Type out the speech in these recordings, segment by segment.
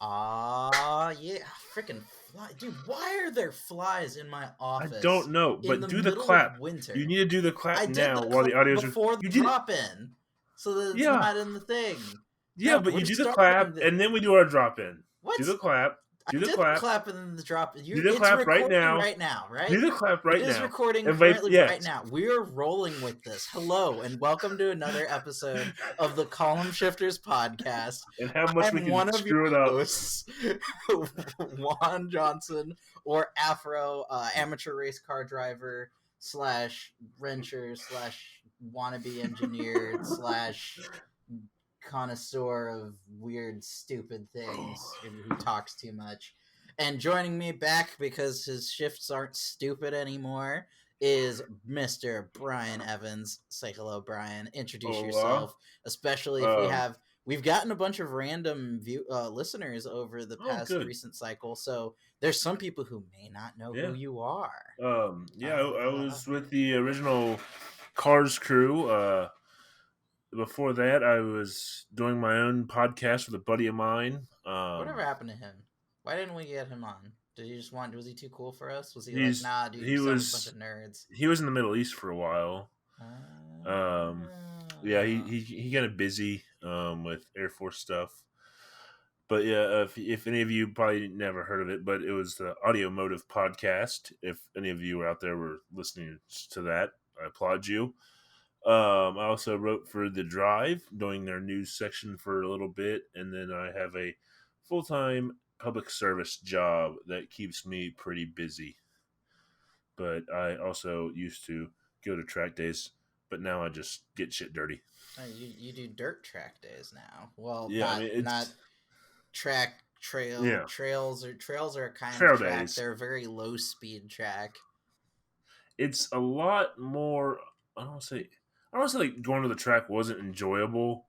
Yeah, freaking fly, dude! Why are there flies in my I office don't know, in but the do the middle of clap. winter? You need to do the I clap did now the while the clap audio's. before the You did it. drop in, so that it's Yeah, not in the thing. yeah, No, but we're you do the starting clap the and then we do our drop in. what? Do the clap. I Do the did the clap. clap and then the drop. Do the It's clap right recording now. right now, right? Do the clap It right is now. recording And wait. currently Yes. right now. We're rolling with this. Hello and welcome to another episode of the Column Shifters podcast. And how much we I'm can one of your screw it up. hosts, Juan Johnson, or Afro, amateur race car driver / wrencher / wannabe engineer / connoisseur of weird, stupid things who talks too much. And joining me back because his shifts aren't stupid anymore is Mr. Brian Evans. Say hello, Brian. Introduce Hola. yourself, especially if we've gotten a bunch of random listeners over the past recent cycle. So there's some people who may not know who you are. I was with the original Cars crew. Before that, I was doing my own podcast with a buddy of mine. Whatever happened to him? Why didn't we get him on? Did he just want? Was he too cool for us? Was he like, nah, dude, you sound like a bunch of nerds? He was in the Middle East for a while. Yeah, he got busy with Air Force stuff. But yeah, if any of you probably never heard of it, but it was the Audio Motive podcast. If any of you out there were listening to that, I applaud you. I also wrote for The Drive, doing their news section for a little bit, and then I have a full-time public service job that keeps me pretty busy. But I also used to go to track days, but now I just get shit dirty. You do dirt track days now. Well, yeah, not track trail. Yeah. Trails are a kind trail of track. Days. They're a very low speed track. It's a lot more. I don't say like going to the track wasn't enjoyable,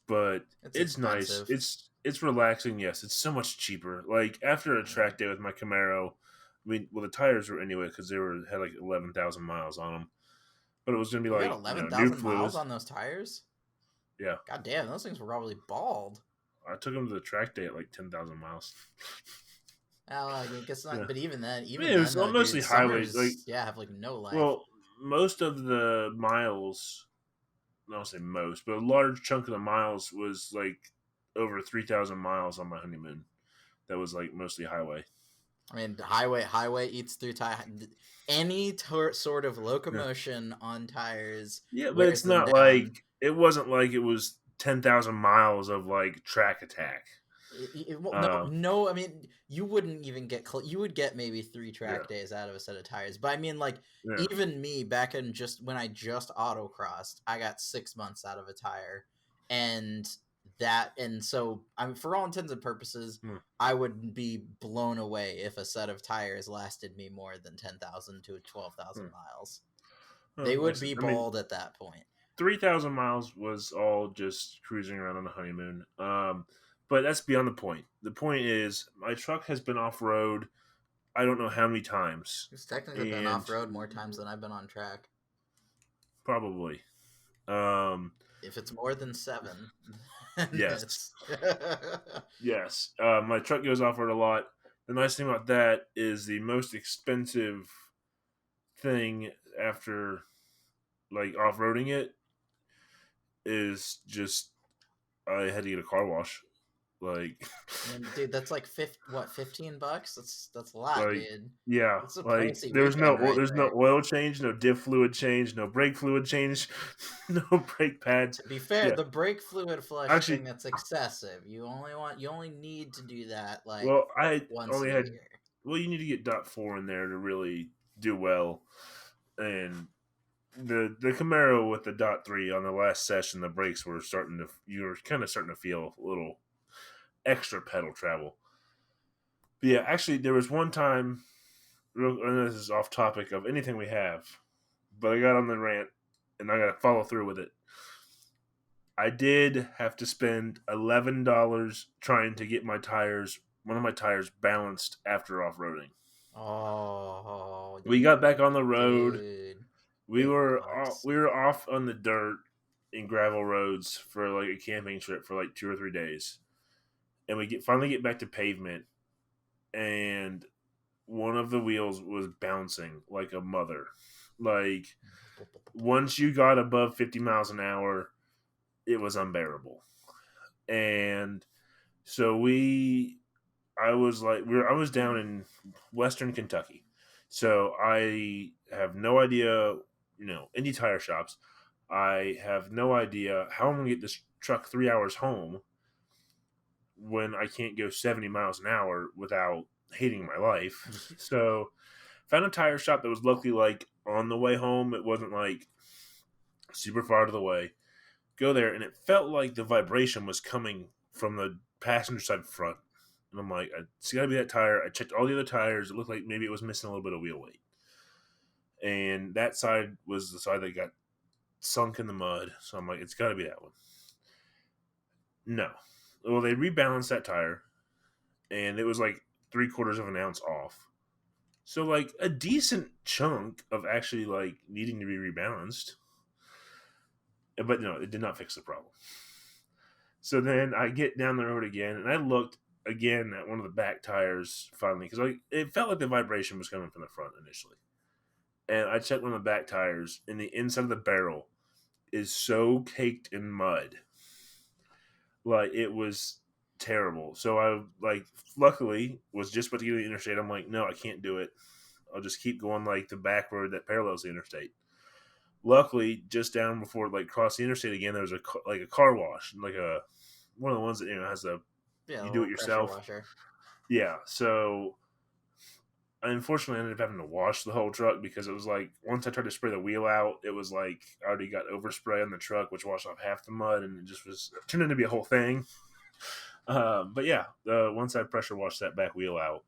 but it's nice. It's relaxing. Yes, it's so much cheaper. Like after a track day with my Camaro, I mean, well, the tires were anyway because they had like 11,000 miles on them, but it was gonna be you like got 11,000 miles on those tires. Yeah. God damn, those things were probably bald. I took them to the track day at like 10,000 miles. I guess not. Yeah. But even then, it was mostly highways. Like have like no life. Well, most of the miles, I don't say most, but a large chunk of the miles was like over 3,000 miles on my honeymoon. That was like mostly highway. I mean, highway eats through any sort of locomotion on tires. Yeah, but it's not like it wasn't like it was 10,000 miles of like track attack. No. I mean, you wouldn't even get. You would get maybe 3 track days out of a set of tires. But I mean, like even me back in when I just autocrossed, I got 6 months out of a tire, and so I mean, for all intents and purposes, I would be blown away if a set of tires lasted me more than 10,000 to 12,000 miles. They would be bald at that point. 3,000 miles was all just cruising around on a honeymoon. But that's beyond the point. The point is, my truck has been off-road I don't know how many times. It's technically been off-road more times than I've been on track. Probably. If it's more than 7. Yes. Yes. My truck goes off-road a lot. The nice thing about that is the most expensive thing after like off-roading it is just I had to get a car wash. Like, dude, that's like $15? That's a lot, dude. Yeah, like there's no oil change, no diff fluid change, no brake fluid change, no brake pads. To be fair, the brake fluid flush thing that's excessive. You only need to do that like once a year. Well, you need to get .4 in there to really do well, and the Camaro with the .3 on the last session, the brakes were you were kind of starting to feel a little extra pedal travel. But yeah, actually, there was one time, and this is off topic of anything we have, but I got on the rant, and I got to follow through with it. I did have to spend $11 trying to get one of my tires balanced after off-roading. Oh, we got back on the road. Dude. We were off on the dirt in gravel roads for like a camping trip for like 2 or 3 days. and we finally get back to pavement, and one of the wheels was bouncing like a mother. Like once you got above 50 miles an hour, it was unbearable. And so I was down in Western Kentucky, so I have no idea, any tire shops. I have no idea how I'm gonna get this truck 3 hours home when I can't go 70 miles an hour without hating my life. So found a tire shop that was luckily like on the way home. It wasn't like super far out of the way. Go there, and it felt like the vibration was coming from the passenger side front. And I'm like, it's got to be that tire. I checked all the other tires. It looked like maybe it was missing a little bit of wheel weight. And that side was the side that got sunk in the mud. So I'm like, it's got to be that one. No. Well, they rebalanced that tire, and it was like 3/4 of an ounce off. So like a decent chunk of actually like needing to be rebalanced. But no, it did not fix the problem. So then I get down the road again, and I looked again at one of the back tires finally because like it felt like the vibration was coming from the front initially. And I checked one of the back tires, and the inside of the barrel is so caked in mud, like it was terrible. So I like luckily was just about to get to the interstate. I'm like, no, I can't do it. I'll just keep going like the back road that parallels the interstate. Luckily, just down before like cross the interstate again, there was a car wash, like one of the ones that has a Yeah, a you do little it pressure yourself. washer. Yeah, so unfortunately, I ended up having to wash the whole truck because it was like once I tried to spray the wheel out, it was like I already got overspray on the truck, which washed off half the mud, and it just was turned into be a whole thing. But yeah, once I pressure washed that back wheel out,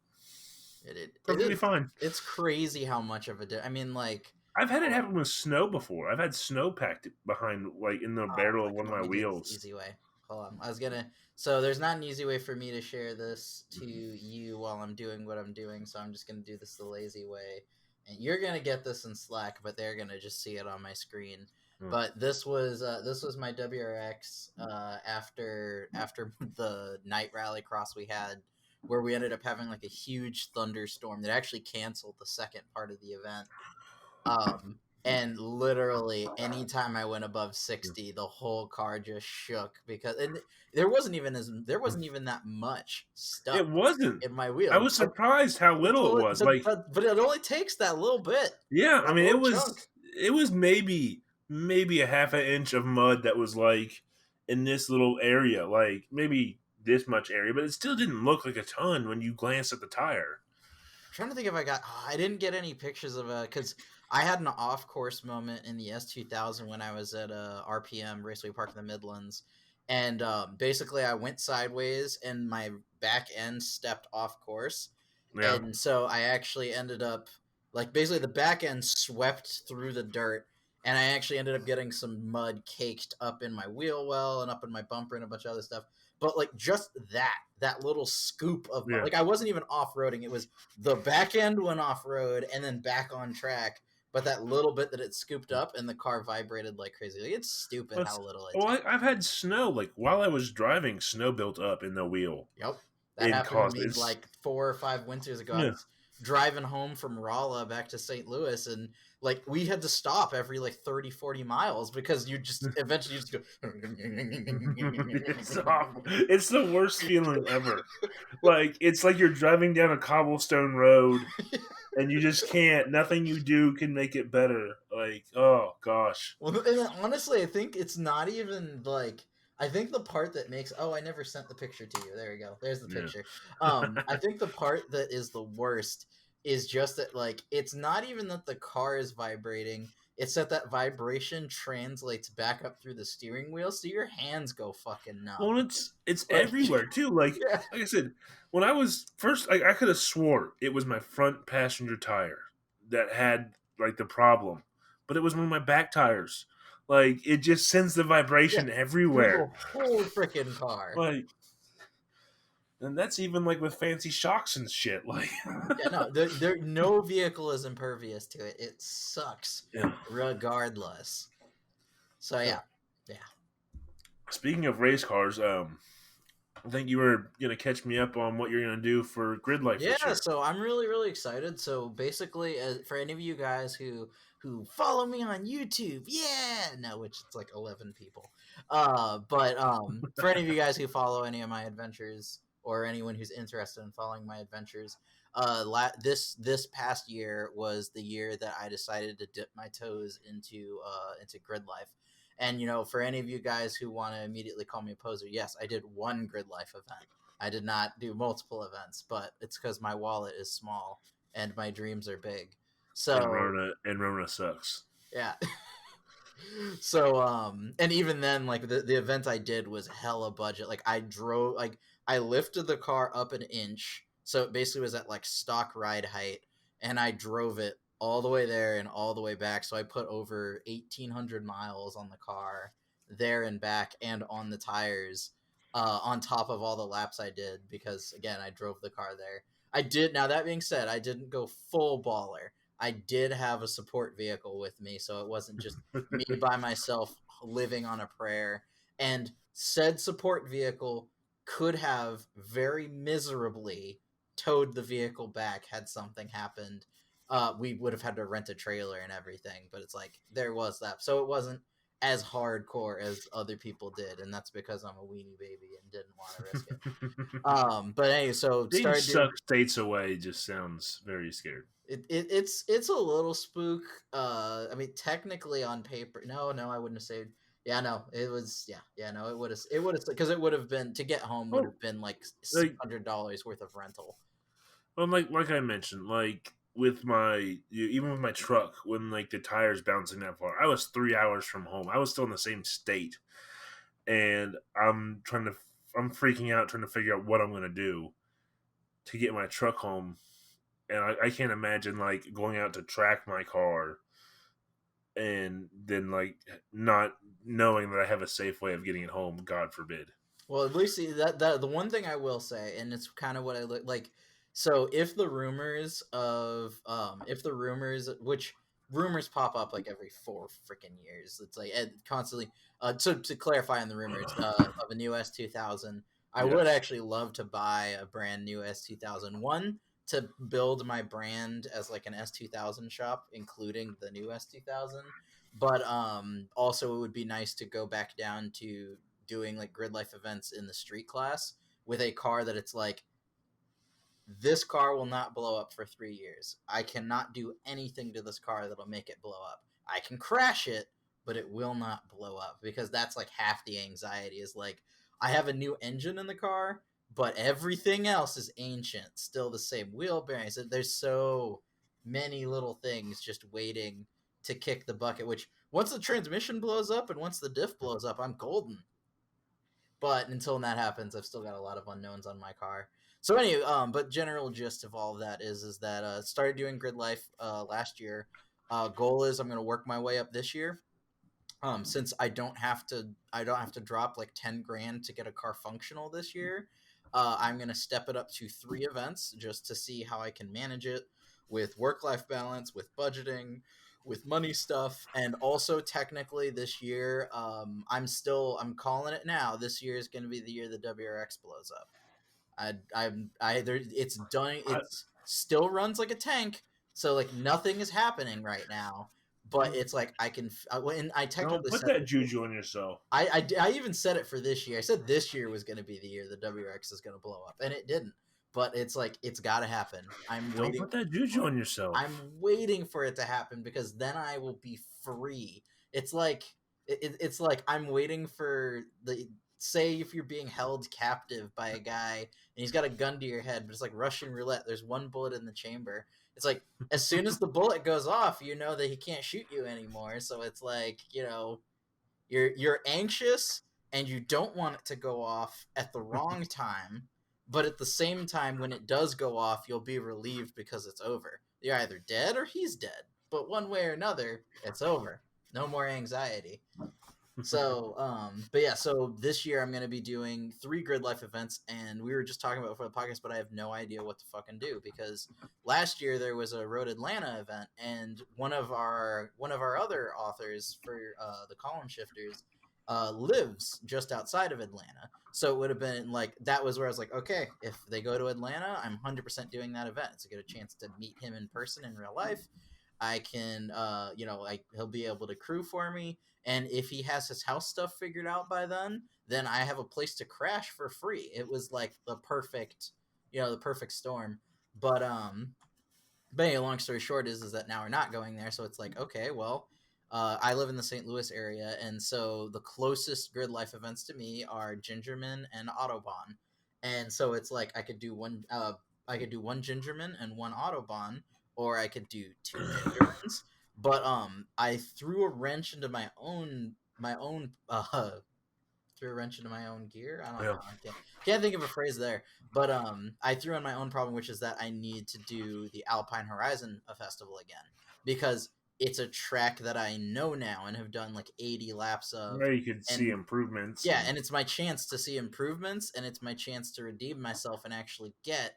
perfectly fine. It's crazy how much of a I mean, like, I've had it happen with snow before. I've had snow packed behind, like in the barrel of one of let my me do this wheels. easy way. Hold on. I was gonna. So there's not an easy way for me to share this to you while I'm doing what I'm doing. So I'm just gonna do this the lazy way, and you're gonna get this in Slack, but they're gonna just see it on my screen. Hmm. But this was my WRX after the night rally cross we had, where we ended up having like a huge thunderstorm that actually canceled the second part of the event. And literally anytime I went above 60, the whole car just shook because there wasn't even that much stuck It wasn't. in my I wheels. was surprised how little it was. Like, But it only takes that little bit, yeah, I that mean, little chunk. it was maybe a half an inch of mud that was like in this little area, like maybe this much area, but it still didn't look like a ton when you glanced at the tire. I'm trying to think if I didn't get any pictures of it because I had an off course moment in the S2000 when I was at RPM Raceway Park in the Midlands, and basically I went sideways and my back end stepped off course, Yeah, and so I actually ended up like basically the back end swept through the dirt, and I actually ended up getting some mud caked up in my wheel well and up in my bumper and a bunch of other stuff. But like just that little scoop of mud, yeah. like I wasn't even off roading; it was the back end went off road and then back on track. But that little bit that it scooped up and the car vibrated like crazy. Like, it's stupid how little it Well, takes. I've had snow. Like while I was driving, snow built up in the wheel Yep. That and happened to caused me it's like 4 or 5 winters ago. I yeah. was driving home from Rolla back to St. Louis, and like we had to stop every like 30, 40 miles because you just eventually you just go. It's awful. It's the worst feeling ever. Like it's like you're driving down a cobblestone road and you just can't. Nothing you do can make it better. Like, oh gosh. Well, and honestly, I think it's not even like. I think the part that makes I never sent the picture to you. There you go. There's the Yeah. picture. I think the part that is the worst is just that like it's not even that the car is vibrating. It's that vibration translates back up through the steering wheel, so your hands go fucking numb. Well, it's Like, everywhere too. Like yeah, like I said, when I was first, I could have swore it was my front passenger tire that had like the problem, but it was one of my back tires. Like it just sends the yeah, vibration through the everywhere. whole freaking car. Like, and that's even like with fancy shocks and shit. Like, Yeah, no, no vehicle is impervious to it. It sucks yeah. regardless. So So yeah, yeah. speaking of race cars, I think you were gonna catch me up on what you're gonna do for Gridlife this Yeah, year. so I'm really excited. So basically, for any of you guys who follow me on YouTube, yeah, no, which it's like 11 people. But for any of you guys who follow any of my adventures or anyone who's interested in following my adventures, this past year was the year that I decided to dip my toes into grid life. And for any of you guys who want to immediately call me a poser, yes, I did one grid life event. I did not do multiple events, but it's because my wallet is small and my dreams are big. And So Rona sucks. yeah. So and even then, like the event I did was hella budget. Like I lifted the car up an inch, so it basically was at like stock ride height, and I drove it all the way there and all the way back. So I put over 1,800 miles on the car there and back, and on the tires, on top of all the laps I did, because again I drove the car there. I did. Now that being said, I didn't go full baller. I did have a support vehicle with me, so it wasn't just me by myself living on a prayer. And said support vehicle could have very miserably towed the vehicle back had something happened. We would have had to rent a trailer and everything, but it's like there was that. So it wasn't as hardcore as other people did, and that's because I'm a weenie baby and didn't want to risk it. But anyway, so Being started doing sucked states away just sounds very scared. it's a little spook. I mean, technically on paper, no, I wouldn't have said. Yeah, no, it was. Yeah, no, it would have because it would have been to get home would Oh, have been like six like hundred dollars worth of rental. well, like I mentioned, like with even with my truck, when like the tires bouncing that far, I was 3 hours from home. I was still in the same state, and I'm freaking out trying to figure out what I'm gonna do to get my truck home, and I can't imagine like going out to track my car and then like not knowing that I have a safe way of getting it home. God forbid. Well, at least that the one thing I will say, and it's kind of what I look like. So if the rumors, which rumors pop up like every 4 freaking years, it's like constantly. So to clarify on the rumors of a new S2000, I would Yes. actually love to buy a brand new S2001 to build my brand as like an S2000 shop, including the new S2000. But also it would be nice to go back down to doing like grid life events in the street class with a car that it's like this car will not blow up for 3 years. I cannot do anything to this car that'll make it blow up. I can crash it, but it will not blow up because that's like half the anxiety is like I have a new engine in the car, but everything else is ancient, still the same wheel bearings. There's so many little things just waiting to kick the bucket, which once the transmission blows up and once the diff blows up, I'm golden. But until that happens, I've still got a lot of unknowns on my car. So anyway, but general gist of all of that is that started doing grid life last year. Goal is I'm going to work my way up this year. Since I don't have to drop like 10 grand to get a car functional this year. I'm going to step it up to 3 events just to see how I can manage it with work life balance, with budgeting, with money stuff, and also technically this year, I'm calling it now. This year is going to be the year the WRX blows up. It's done. I, It's still runs like a tank, so like nothing is happening right now. But it's like and I don't technically put said that this. juju on yourself. I even said it for this year. I said this year was going to be the year the WRX is going to blow up, and it didn't. But it's like it's got to happen. Don't put that juju on yourself. I'm waiting for it to happen because then I will be free. It's like it's like I'm waiting for the say if you're being held captive by a guy and he's got a gun to your head, but it's like Russian roulette. There's one bullet in the chamber. It's like as soon as the bullet goes off, you know that he can't shoot you anymore. So it's like you're anxious and you don't want it to go off at the wrong time, but at the same time when it does go off you'll be relieved because it's over. You're either dead or he's dead, but one way or another it's over. No more anxiety. But yeah, so this year I'm going to be doing 3 grid life events, and we were just talking about it for the podcast, but I have no idea what to fucking do because last year there was a Road Atlanta event, and one of our other authors for the Column Shifters lives just outside of Atlanta. So it would have been like, that was where I was like, okay, if they go to Atlanta, I'm 100% doing that event. It's a good chance to meet him in person in real life. I can, he'll be able to crew for me. And if he has his house stuff figured out by then I have a place to crash for free. It was like the perfect storm. But anyway, long story short is that now we're not going there. So it's like, okay, well, I live in the St. Louis area, and so the closest Gridlife events to me are Gingerman and Autobahn, and so it's like I could do one. I could do one Gingerman and one Autobahn, or I could do two Gingermans. But I threw a wrench into threw a wrench into my own gear. I don't Yeah. know. I can't think of a phrase there. But I threw in my own problem, which is that I need to do the Alpine Horizon Festival again because it's a track that I know now and have done like 80 laps of. Where you could see And improvements. yeah, and it's my chance to see improvements, and it's my chance to redeem myself and actually get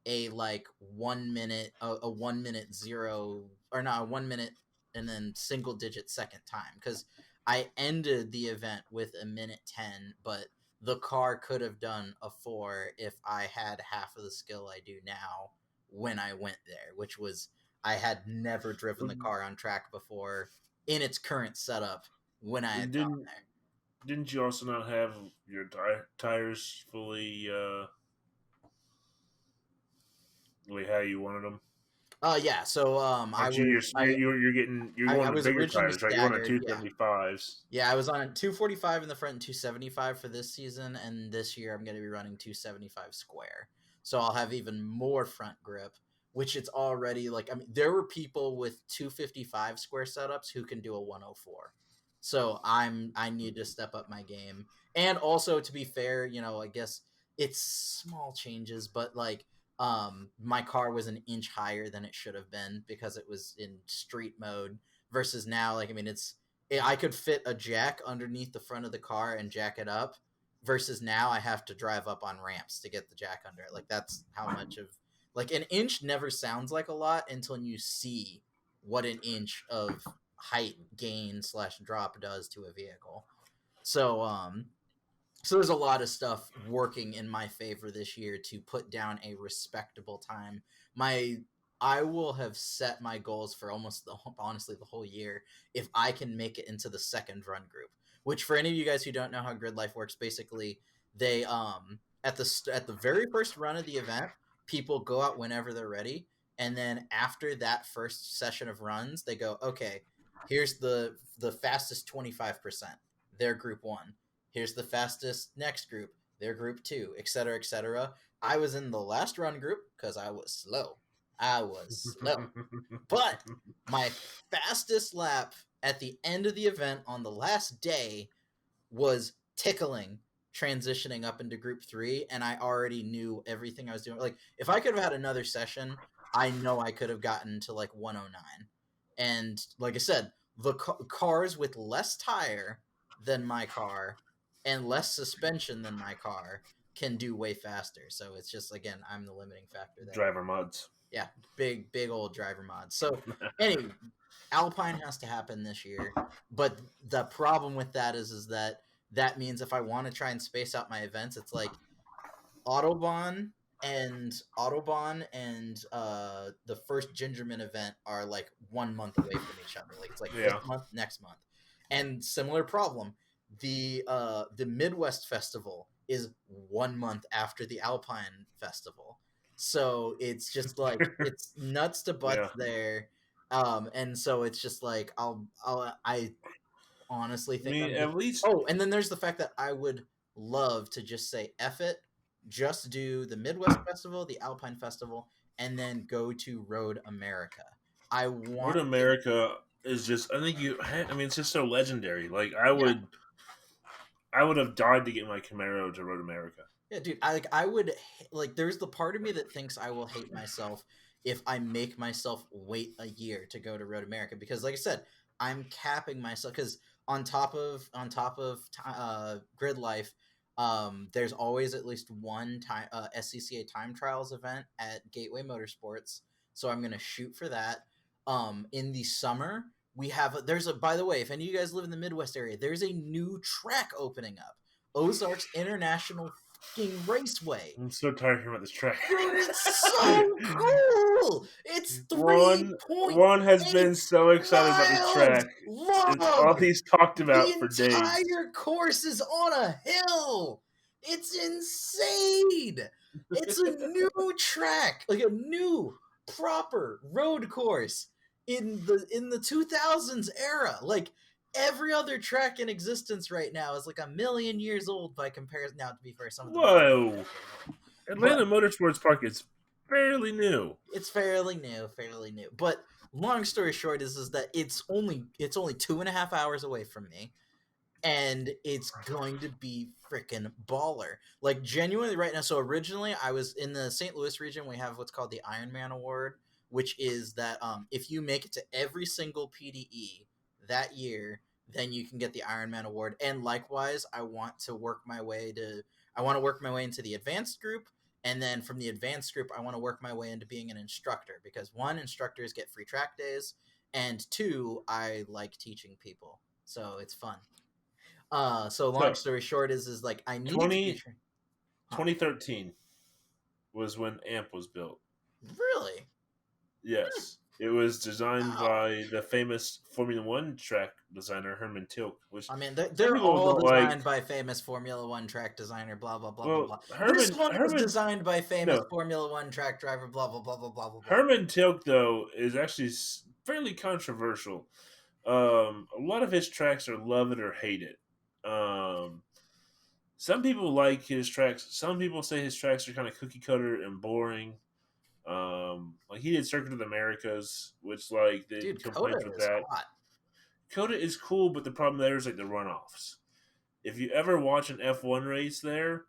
a like 1 minute, a 1 minute zero, or not a 1 minute and then single digit second time, because I ended the event with a minute 10, but the car could have done a 4 if I had half of the skill I do now when I went there, which was I had never driven the car on track before in its current setup when I had gone Didn't there. didn't you also not have your tires fully the way how you wanted them? Yeah. So Aren't you you're I going to was bigger originally tires, right? You're going to staggered. two Yeah. seventy fives. Yeah, I was on 245 in the front and 275 for this season, and this year I'm going to be running 275 square. So I'll have even more front grip, which it's already like, I mean, there were people with 255 square setups who can do a 104. So I need to step up my game. And also, to be fair, I guess it's small changes, but like my car was an inch higher than it should have been because it was in street mode versus now, like, I mean, I could fit a jack underneath the front of the car and jack it up versus now I have to drive up on ramps to get the jack under it. Like, that's how much of, like, an inch never sounds like a lot until you see what an inch of height gain slash drop does to a vehicle. So there's a lot of stuff working in my favor this year to put down a respectable time. My I will have set my goals for honestly the whole year if I can make it into the second run group. Which, for any of you guys who don't know how Gridlife works, basically they at the very first run of the event, people go out whenever they're ready, and then after that first session of runs, they go, okay, here's the fastest 25%. They're group 1. Here's the fastest next group. They're group 2, etc., etc. I was in the last run group because I was slow. I was slow. But my fastest lap at the end of the event on the last day was tickling transitioning up into group 3, and I already knew everything I was doing. Like, if I could have had another session, I know I could have gotten to like 109. And like I said, the cars with less tire than my car and less suspension than my car can do way faster. So it's just, again, I'm the limiting factor there. Driver mods. Yeah, big old driver mods. So anyway, Alpine has to happen this year, but the problem with that is that means if I want to try and space out my events, it's like Autobahn and the first Gingerman event are like 1 month away from each other. Like, it's like this Yeah. month, next month. And similar problem. The Midwest Festival is 1 month after the Alpine Festival. So it's just like it's nuts to butts Yeah. there. And so it's just like I honestly I think mean, I'm just. at least Oh, and then there's the fact that I would love to just say F it, just do the Midwest Festival, the Alpine Festival, and then go to Road America. I Road want to. America is just. I think you. I mean, it's just so legendary. Like Yeah. I would have died to get my Camaro to Road America. Yeah, dude, I would like. There's the part of me that thinks I will hate myself if I make myself wait a year to go to Road America because, like I said, I'm capping myself because on top of Grid Life, there's always at least one time SCCA time trials event at Gateway Motorsports, so I'm gonna shoot for that. In the summer, We have there's a by the way, if any of you guys live in the Midwest area, there's a new track opening up. Ozarks International fucking Raceway. I'm so tired of hearing about this track. Dude, it's so cool. It's Juan has 3.8 been so excited about this miles track. It's long. all he's talked The about for days. entire course is on a hill. It's insane. It's a new track, like a new proper road course in the 2000s era. Like every other track in existence right now is like a million years old by comparison. Now, to be fair, some of them Whoa. but Atlanta Motorsports Park is fairly new. it's fairly new, But long story short is that it's only 2.5 hours away from me, and it's going to be freaking baller. Like genuinely right now. So originally I was in the St. Louis region. We have what's called the Ironman Award, which is that if you make it to every single PDE that year, then you can get the Ironman Award. And likewise, I want to work my way into the advanced group. And then from the advanced group, I want to work my way into being an instructor, because one, instructors get free track days, and two, I like teaching people. So it's fun. So long story short is like I need to be 2013 was when AMP was built. Really? Yes. It was designed by the famous Formula One track designer Herman Tilke. Which I mean, they're all designed by famous Formula One track designer. Blah blah blah blah blah. This one was designed by famous Formula One track driver. Blah blah blah blah blah blah. Herman Tilke, though, is actually fairly controversial. A lot of his tracks are love it or hate it. Some people like his tracks. Some people say his tracks are kind of cookie cutter and boring. Like he did Circuit of the Americas, which like the complaints with that. Hot. Coda is cool, but the problem there is like the runoffs. If you ever watch an F1 race there,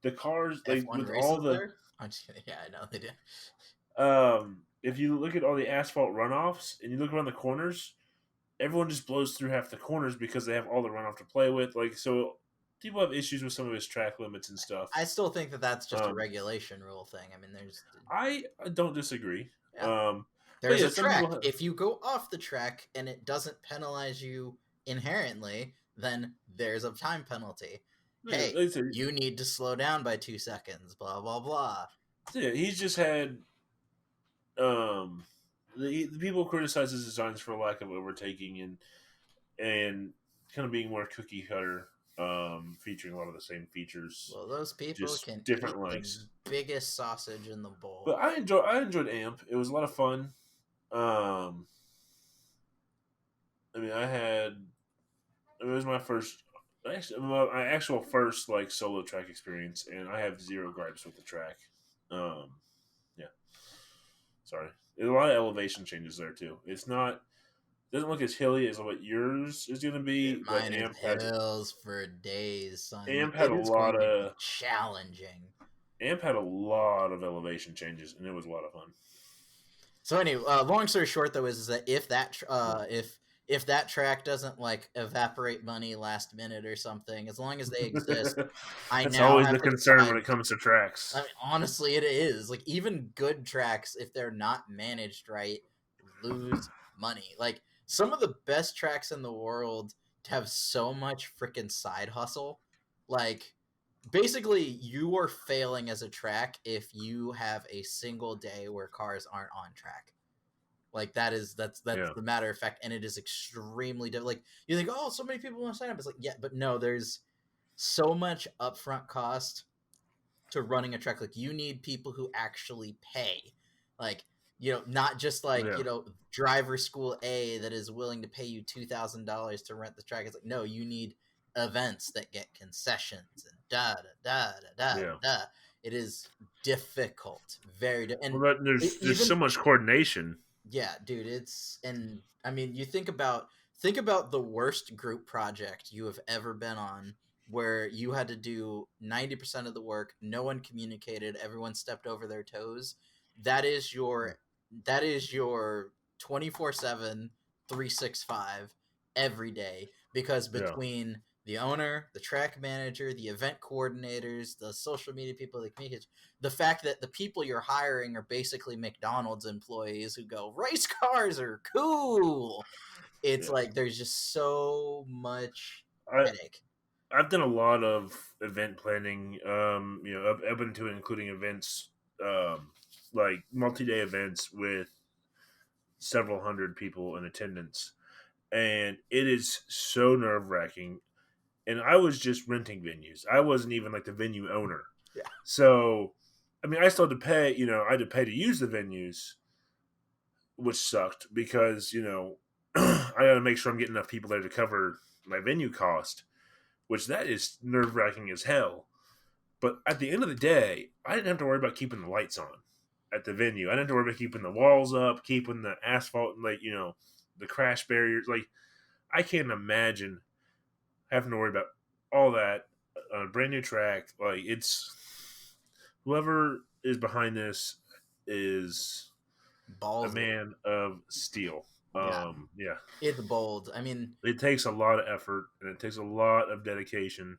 the cars like with all the there? I'm just kidding. Yeah, I know they do. If you look at all the asphalt runoffs and you look around the corners, everyone just blows through half the corners because they have all the runoff to play with. Like so, people have issues with some of his track limits and stuff. I still think that that's just a regulation rule thing. I mean, I don't disagree. Yeah. There's a track. If you go off the track and it doesn't penalize you inherently, then there's a time penalty. Yeah, hey, you need to slow down by 2 seconds. Blah blah blah. Yeah, he's just had. The people criticize his designs for lack of overtaking and kind of being more cookie cutter, featuring a lot of the same features. Well, those people just can different lengths. The biggest sausage in the bowl. But I enjoyed AMP. It was a lot of fun. I mean, it was my first, my actual first like solo track experience, and I have zero gripes with the track. Yeah. Sorry. There's a lot of elevation changes there too. Doesn't look as hilly as what yours is going to be. Dude, mine is hills for days, son. AMP had a lot of challenging. AMP had a lot of elevation changes, and it was a lot of fun. So anyway, long story short though is that if that track doesn't like evaporate money last minute or something, as long as they exist, That's always the concern when it comes to tracks. I mean, honestly, it is. Like even good tracks, if they're not managed right, lose money. Like some of the best tracks in the world have so much freaking side hustle. Like basically, you are failing as a track if you have a single day where cars aren't on track. Like that's the matter of fact, and it is extremely like you think, oh, so many people want to sign up. It's like, yeah, but no, there's so much upfront cost to running a track. Like you need people who actually pay, like not just like driver school A that is willing to pay you $2,000 to rent the track. It's like, no, you need events that get concessions and da. It is difficult, very difficult. Well, there's so much coordination. Yeah, dude, and I mean, you think about the worst group project you have ever been on, where you had to do 90% of the work, no one communicated, everyone stepped over their toes. That is your 24/7, 365 every day, because between the owner, the track manager, the event coordinators, the social media people, the communicators, the fact that the people you're hiring are basically McDonald's employees who go, race cars are cool. it's Yeah. like there's just so much I headache. I've done a lot of event planning. Up into including events, like multi-day events with several hundred people in attendance, and it is so nerve-wracking. And I was just renting venues. I wasn't even like the venue owner. Yeah. So, I mean, I still had to pay. I had to pay to use the venues, which sucked because I got to make sure I'm getting enough people there to cover my venue cost, which that is nerve wracking as hell. But at the end of the day, I didn't have to worry about keeping the lights on at the venue. I didn't have to worry about keeping the walls up, keeping the asphalt, like the crash barriers. Like I can't imagine having to worry about all that on a brand new track. Like it's whoever is behind this is a Ballsy. man of steel. Yeah. Yeah, It's bold. I mean, it takes a lot of effort and it takes a lot of dedication.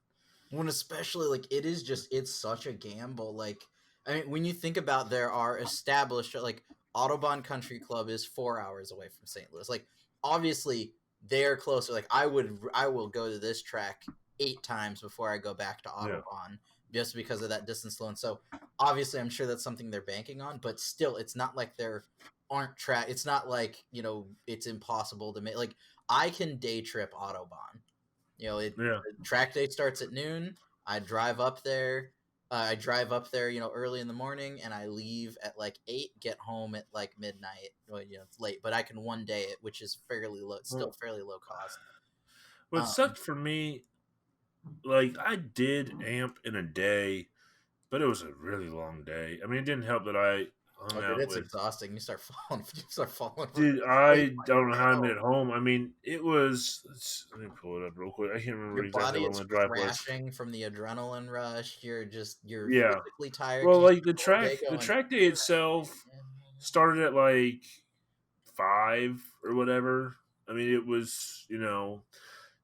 when especially like it is just it's such a gamble. Like I mean, when you think about there are established like Autobahn Country Club is 4 hours away from St. Louis. Like obviously they're closer. Like I will go to this track 8 times before I go back to Yeah, Autobahn just because of that distance alone. So obviously I'm sure that's something they're banking on, but still it's not like there aren't track. It's not like it's impossible to make. Like I can day trip Autobahn. yeah. The track day starts at noon. I drive up there. Early in the morning, and I leave at like 8. Get home at like midnight. Well, it's late, but I can one day it, which is fairly low. Still Well, fairly low cost. what Um, sucked for me, like I did amp in a day, but it was a really long day. I mean, it didn't help that I hung oh, dude, out it's with. exhausting. You start falling. You start falling for Dude, 8 I miles don't know to how get I made home. it home. I mean, it was. Let me pull it up real quick. I can't remember Your exactly body how long is the drive was. crashing from the adrenaline rush. You're Yeah. physically tired Well, because you like spent the whole day the going. track day itself started at like 5 or whatever. I mean, it was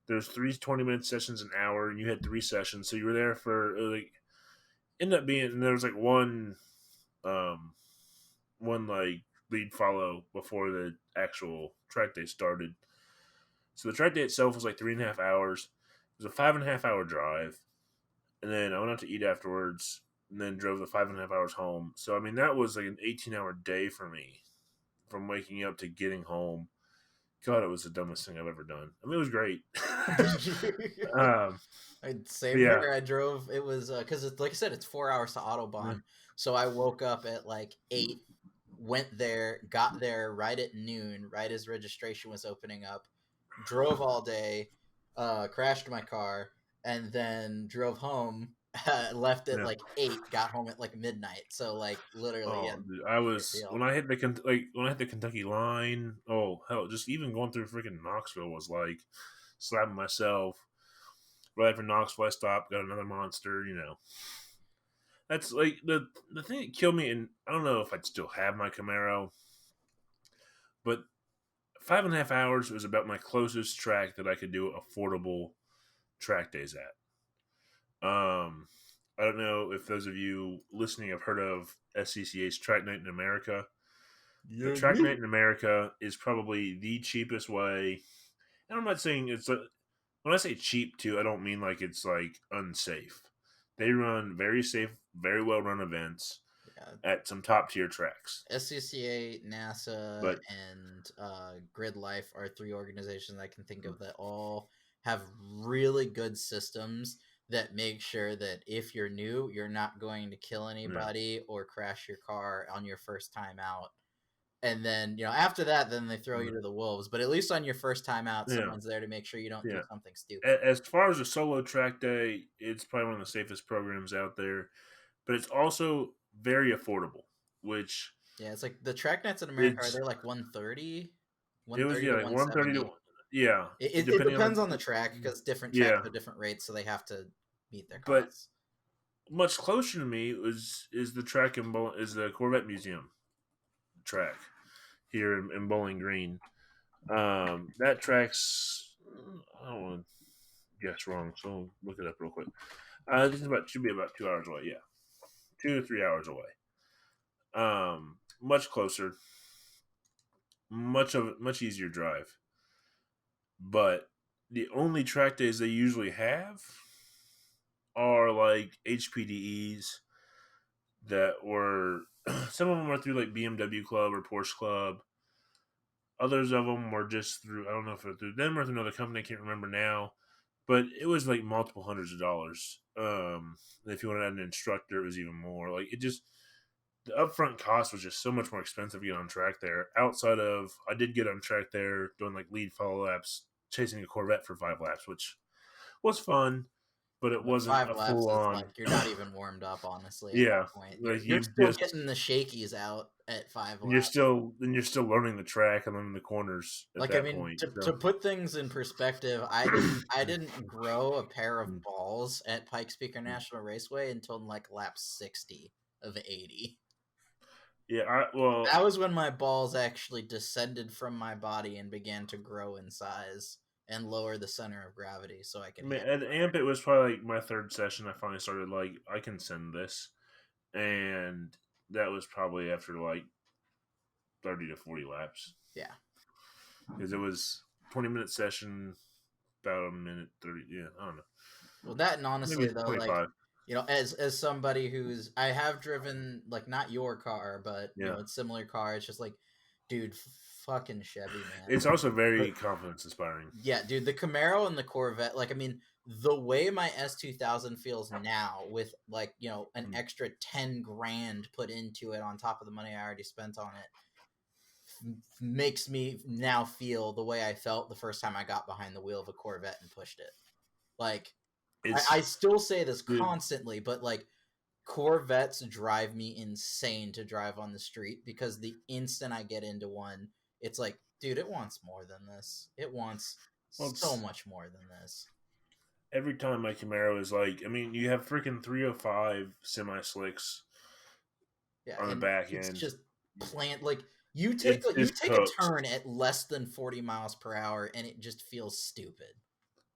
there's 3 20-minute sessions an hour, and you had 3 sessions, so you were there for like ended up being. And there was like um one like lead follow before the actual track day started. So the track day itself was like 3.5 hours. It was a 5.5 hour drive, and then I went out to eat afterwards, and then drove the 5.5 hours home. So I mean, that was like an 18-hour day for me from waking up to getting home. God, it was the dumbest thing I've ever done. I mean, it was great. um, Same yeah, here. I drove. It was because it's like I said, it's 4 hours to yeah. Autobahn. So I woke up at like 8, went there, got there right at noon, right as registration was opening up, drove all day, crashed my car, and then drove home. Left at Yeah. like 8, got home at like midnight. So like literally, yeah, Oh, dude, I great was deal. when I hit the when I hit the Kentucky line. Oh hell, just even going through freaking Knoxville was like slapping myself. Right after Knoxville, I stopped, got another monster. That's like the thing that killed me. And I don't know if I'd still have my Camaro, but 5.5 hours was about my closest track that I could do affordable track days at. I don't know if those of you listening have heard of SCCA's Track Night in America. But Yeah, Track yeah. Night in America is probably the cheapest way. And I'm not saying when I say cheap too, I don't mean like it's like unsafe. They run very safe, very well run events Yeah. at some top tier tracks. SCCA, NASA, But and Gridlife are 3 organizations I can think of that all have really good systems that make sure that if you're new, you're not going to kill yeah, anybody or crash your car on your first time out. And then, after that, then they throw you to the wolves. But at least on your first time out, yeah, someone's there to make sure you don't do yeah. something stupid. As far as a solo track day, it's probably one of the safest programs out there. But it's also very affordable, which Yeah, it's like the track nights in America are it's they're like 130, it was yeah to like 130 170. to yeah, It depending on depends on the track because different tracks yeah. have different rates, so they have to meet their But costs. much closer to me is the track is the Corvette Museum track here in Bowling Green. That track's I don't want to guess wrong, so I'll look it up real quick. This is about should be about 2 hours away. Yeah, 2 to 3 hours away. Much closer, much easier drive. but the only track days they usually have are like HPDEs that were some of them are through like BMW Club or Porsche Club. Others of them were just through, I don't know if they're through them or through another company, I can't remember now. But it was like multiple hundreds of dollars. If you want to add an instructor, it was even more. Like it just, the upfront cost was just so much more expensive to get on track there. Outside of, I did get on track there doing like lead follow laps, chasing a Corvette for 5 laps, which was fun, but it But wasn't five a laps full is on. like you're not even warmed up, honestly, at Yeah, that point. like You're you still just getting the shakies out at 5 laps. you're still learning the track and learning the corners at Like I that mean, point. to So put things in perspective, I didn't grow a pair of balls at Pikes Peak International Raceway until like lap 60 of 80. yeah, well, That was when my balls actually descended from my body and began to grow in size and lower the center of gravity so I I could mean, handle at it. Amp, it was probably like my third session. I finally started like I can send this, and that was probably after like 30 to 40 laps Yeah. because it was 20-minute session, about a minute 30. Yeah, I don't know, Well, that and maybe honestly though, like 25. as somebody who's I have driven like not your car, but Yeah, it's similar car. It's just like, dude, fucking Chevy, man. it's also But very confidence inspiring. yeah, dude, the Camaro and the Corvette, like I mean, the way my S2000 feels now with like, an Mm. extra 10 grand put into it on top of the money I already spent on it makes me now feel the way I felt the first time I got behind the wheel of a Corvette and pushed it. Like It's I still say this dude. constantly, but like Corvettes drive me insane to drive on the street because the instant I get into one, it's like, dude, it wants more than this. It wants Well, so it's much more than this. every time my Camaro is like, I mean, you have freaking 305 semi slicks Yeah, on the and back it's end. just plant like you take It's a, you just take a cooked. turn at less than 40 miles per hour and it just feels stupid.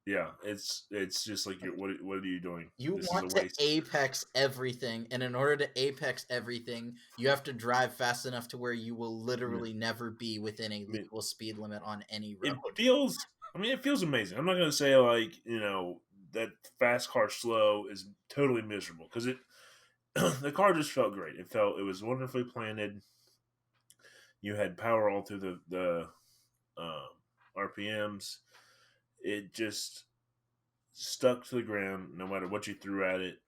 Yeah, it's just like Like what are you doing? you This is a want to waste. apex everything, and in order to apex everything, you have to drive fast enough to where you will Yeah. literally never be within a I mean, legal speed limit on any it road. feels. I mean, it feels amazing. I'm not gonna say like that fast car slow is totally miserable because it the car just felt great. It was wonderfully planted. You had power all through the um, RPMs. It just stuck to the ground no matter what you threw at it.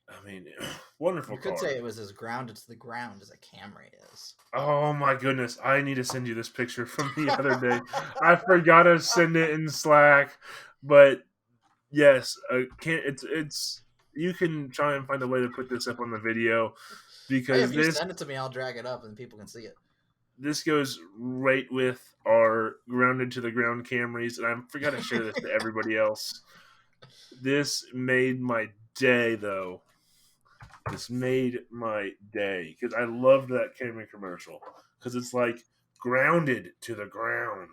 I mean, wonderful You could say car. it was as grounded to the ground as a Camry is. Oh my goodness! I need to send you this picture from the other day. I forgot to send it in Slack, but yes, can't it's you can try and find a way to put this up on the video Hey, because if you this send it to me, I'll drag it up and people can see it. this goes right with our grounded to the ground Camrys, and I forgot to share this to everybody else. This made my day, though. This made my day because I loved that Camry commercial because it's like grounded to the ground.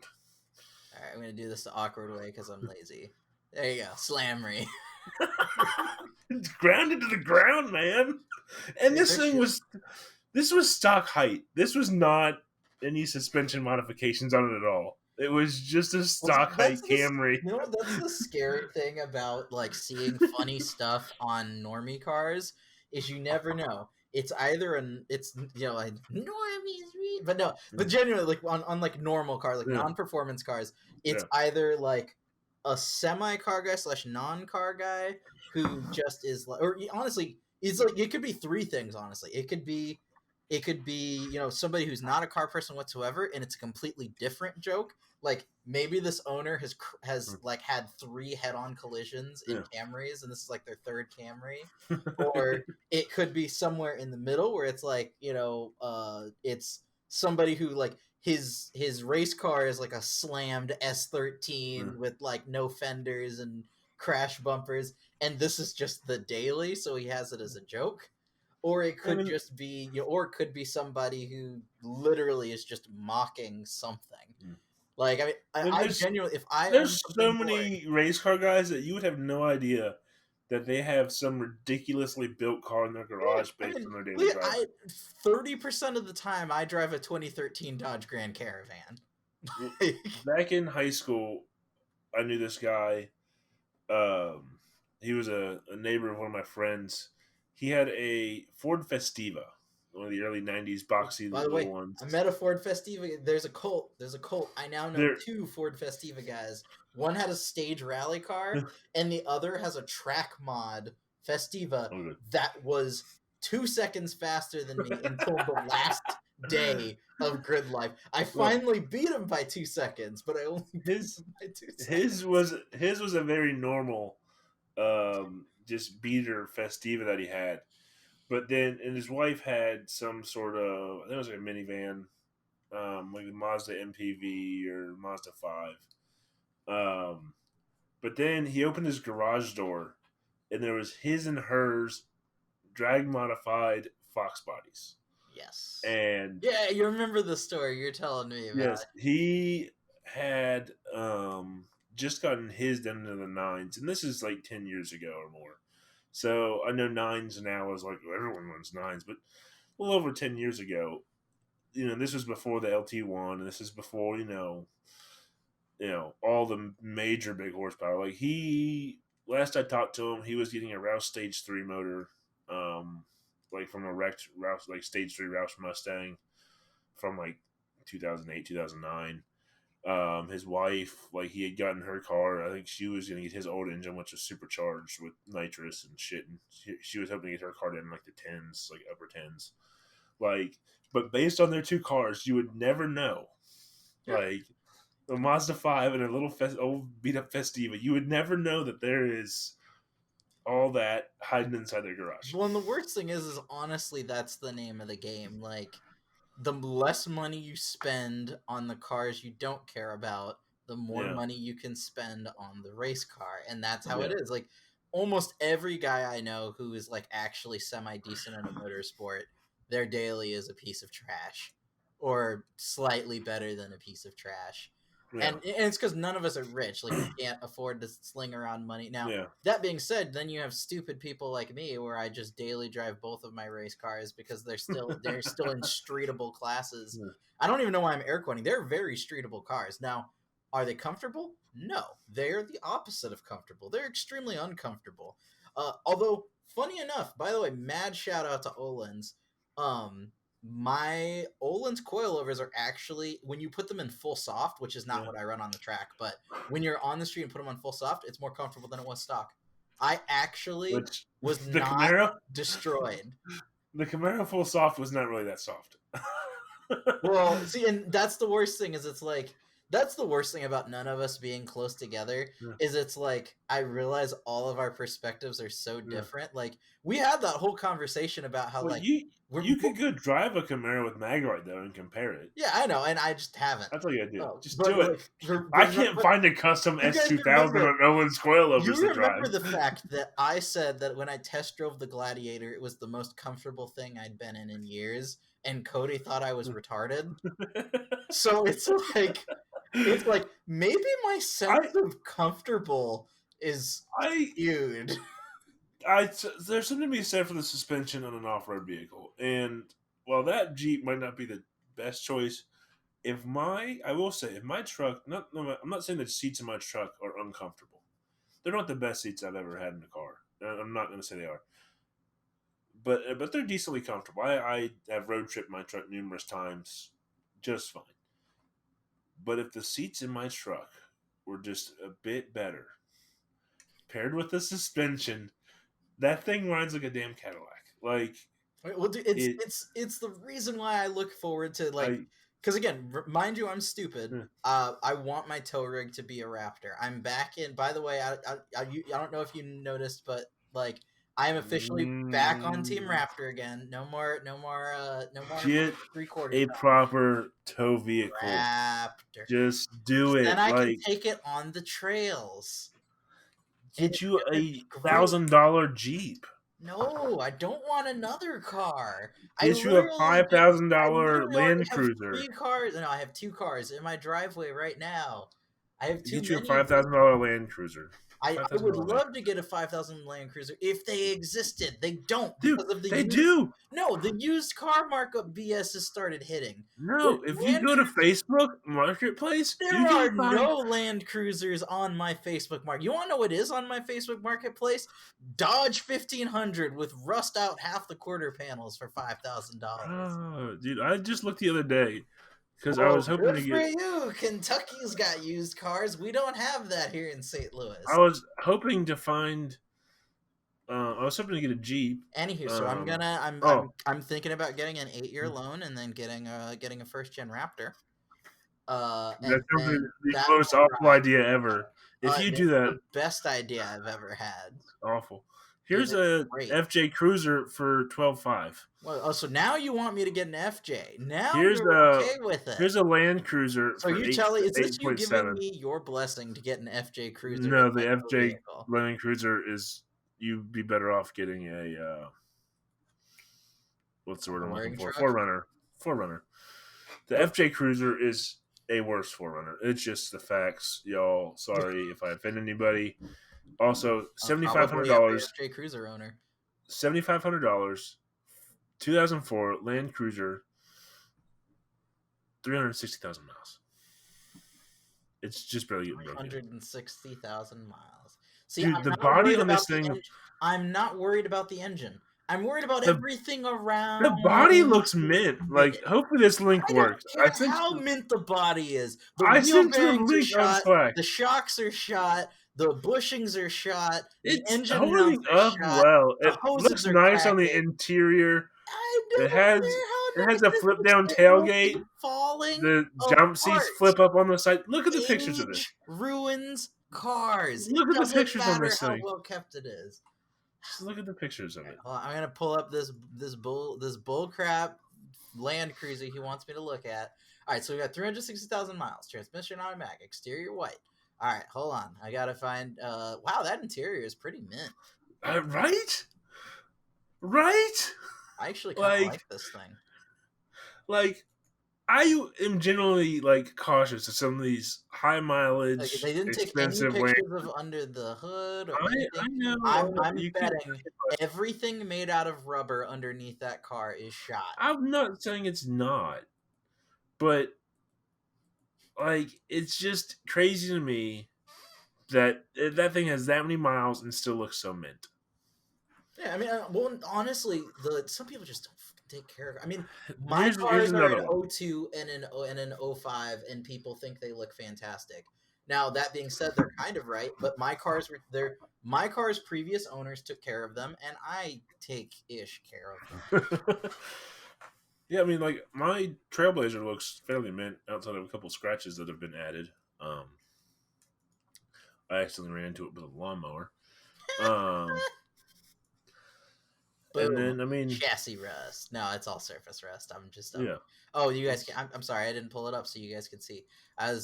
All right, I'm gonna do this the awkward way because I'm lazy. There you go, Slamry. It's grounded to the ground, man. And Dude, there's shit. this was stock height. This was not any suspension modifications on it at all. It was just a Well, see, stock height Camry. that's the scary thing about like seeing funny stuff on normie cars is you never know. It's either it's like normies, but no, but genuinely like on like normal cars, like Yeah, non-performance cars, it's yeah. either like a semi car guy slash non car guy who just is like, or honestly, it's like it could be three things. Honestly, it could be somebody who's not a car person whatsoever, and it's a completely different joke. Like maybe this owner has like had three head-on collisions in Yeah. Camrys and this is like their third Camry, or it could be somewhere in the middle where it's like it's somebody who like his race car is like a slammed Yeah. S13 with like no fenders and crash bumpers, and this is just the daily, so he has it as a joke. Or it I could mean, just be, or it could be somebody who literally is just mocking something. Like, I mean, I mean, I genuinely, if I own there's so something boring, many race car guys that you would have no idea that they have some ridiculously built car in their yeah, garage I based mean, on their daily look, driving. 30% of the time I drive a 2013 Dodge Grand Caravan. Back in high school, I knew this guy. Um, he was a neighbor of one of my friends. He had a Ford Festiva, one of the early '90s boxy By the little way, ones. I met a Ford Festiva. There's a cult. There's a cult. I now know There, two Ford Festiva guys. One had a stage rally car, and the other has a track mod Festiva oh, good. that was 2 seconds faster than me until the last day of Gridlife. I Well, finally beat him by 2 seconds, but I only beat his him by 2 seconds. his was a very normal, just beater Festiva that he had. But then, and his wife had some sort of, I think it was like a minivan, like a Mazda MPV or Mazda 5. But then he opened his garage door, and there was his and hers drag modified Fox bodies. Yes. And Yeah, you remember the story you're telling me about. yes, he had just gotten his down into the nines, and this is like 10 years ago or more. So I know nines now is like everyone runs nines, but well over 10 years ago, this was before the LT1, and this is before all the major big horsepower. Like last I talked to him, he was getting a Rouse Stage 3 motor, like from a wrecked Rouse, like Stage 3 Rouse Mustang from like 2008, 2009. His wife, like he had gotten her car. I think she was going to get his old engine, which was supercharged with nitrous and shit. And she was hoping to get her car in like the tens, like upper tens. Like, but based on their two cars, you would never know. Yeah. Like a Mazda 5 and a little old beat up Festiva, you would never know that there is all that hiding inside their garage. Well, and the worst thing is honestly that's the name of the game. Like, the less money you spend on the cars you don't care about, the more Yeah, money you can spend on the race car, and that's how it yeah, is. Like, almost every guy I know who is like actually semi decent in a motorsport, their daily is a piece of trash, or slightly better than a piece of trash. yeah, And it's because none of us are rich. Like, we can't afford to sling around money. Now, yeah. that being said, then you have stupid people like me, where I just daily drive both of my race cars because they're still in streetable classes. Yeah. I don't even know why I'm air quoting. They're very streetable cars. Now, are they comfortable? No, they're the opposite of comfortable. They're extremely uncomfortable. Although, funny enough, by the way, mad shout out to Olin's. Um, my Olin's coilovers are actually, when you put them in full soft, which is not Yeah. what I run on the track, but when you're on the street and put them on full soft, it's more comfortable than it was stock. I actually Which was the not Camaro, destroyed. the Camaro full soft was not really that soft. Well, see, and that's the worst thing is it's like that's the worst thing about none of us being close together Yeah. is it's like I realize all of our perspectives are so Yeah. different. Like we had that whole conversation about how Well, like we're you could go drive a Camaro with Magrite though and compare it. yeah, I know, and I just haven't. That's all you gotta do. Oh, Just but do it. like, I can't find a custom you guys S2000 remember on Owen's coilovers you to drive. remember the fact that I said that when I test drove the Gladiator, it was the most comfortable thing I'd been in years, and Cody thought I was retarded. So it's like maybe my sense I of comfortable is I skewed. there's something to be said for the suspension on an off-road vehicle, and while that Jeep might not be the best choice, I will say if my truck, I'm not saying the seats in my truck are uncomfortable. They're not the best seats I've ever had in a car. I'm not going to say they are, but they're decently comfortable. I have road tripped my truck numerous times, just fine. But if the seats in my truck were just a bit better, paired with the suspension, that thing rides like a damn Cadillac. Like Well, dude, it, it's the reason why I look forward to like I because again, mind you, I'm stupid. yeah. I want my tow rig to be a Raptor. I'm back in. By the way, I don't know if you noticed, but like I am officially back on Team Mm, Raptor again. No more get 3/4 a proper tow vehicle. Raptor. Just do Then it. I can Like take it on the trails. And get it's you gonna be a great. $1,000 Jeep. No, I don't want another car. Get you a I $5,000 literally already Land have Cruiser. 3 cars. No, I have 2 cars in my driveway right now. I have too Get you a many of five them. thousand dollar Land Cruiser. I would $5,000 Land love to get a 5,000 Land Cruiser if they existed. They don't Dude, because of the they used. do. No, the used car markup BS has started hitting. No, if you Land go to Cruiser, Facebook Marketplace, there you are can find. no Land Cruisers on my Facebook market. You want to know what is on my Facebook Marketplace? Dodge 1500 with rust out half the quarter panels for $5,000. Oh, dude, I just looked the other day because I was Well, hoping good to for get. you. Kentucky's got used cars. We don't have that here in St. I Louis. was hoping to find. I was hoping to get a Jeep. Anywho, so Oh, I'm thinking about getting an 8-year loan and then getting a first gen Raptor. And that sounds like then the that most will awful ride. idea ever. If you do It's that, the best idea I've ever had. awful. It Here's is a great. FJ Cruiser for $12,500. Well, oh, so now you want me to get an FJ? Now Here's you're a okay with it. here's a Land Cruiser So for you telling? Is this you giving 8.7. me your blessing to get an FJ Cruiser in No, my the new FJ vehicle? Land Cruiser is you'd be better off getting a what's the word I'm looking Boring for? truck. Forerunner. Forerunner. The Oh. FJ Cruiser is a worse Forerunner. It's just the facts, y'all. Sorry if I offend anybody. Also, Probably every $7,500. FJ Cruiser owner. $7,500. 2004 Land Cruiser. 360,000 miles. It's just barely getting broken. 160,000 miles. See, Dude, I'm the not body worried on this about the thing. engine. I'm not worried about the engine. I'm worried about The, everything around the body looks mint. Like, it. hopefully this link I don't works. care how mint the body is. The I wheel sent you a bearings are link on shot. Slack. The shocks are shot. The bushings are shot. The It's engine mounts holding are up shot. well. The It hoses looks are nice on the cracking. interior. I It don't has care how it has nice a it flip looks. down It will tailgate. be falling The jump seats apart. flip up on the side. Look at the pictures of this. Age ruins cars. It Look at the doesn't pictures on matter this how thing. well kept it is. Just look at the pictures of it. Well, I'm gonna pull up this bull crap Land Cruiser he wants me to look at. All right, so we got 360,000 miles. Transmission automatic. Exterior white. All right, hold on. I gotta find. Wow, that interior is pretty mint. Right? Right? I actually kind of like this thing. Like, I am generally like cautious of some of these high mileage, Like, they didn't take any expensive land. pictures of under the hood or I anything. know. I'm You can. betting everything made out of rubber underneath that car is shot. I'm not saying it's not, but like it's just crazy to me that that thing has that many miles and still looks so mint. Yeah, I mean, well, honestly, some people just don't fucking take care of it. I mean, my Here's cars are another an one. 02 and an 05, and people think they look fantastic. Now, that being said, they're kind of right, but my car's previous owners took care of them, and I take ish care of them. Yeah, I mean, like my Trailblazer looks fairly mint outside of a couple scratches that have been added. I accidentally ran into it with a lawnmower. And Boom. then I mean, Chassis rust. No, it's all surface rust. I'm just yeah. Oh, you guys can, I'm sorry, I didn't pull it up so you guys can see. Yeah.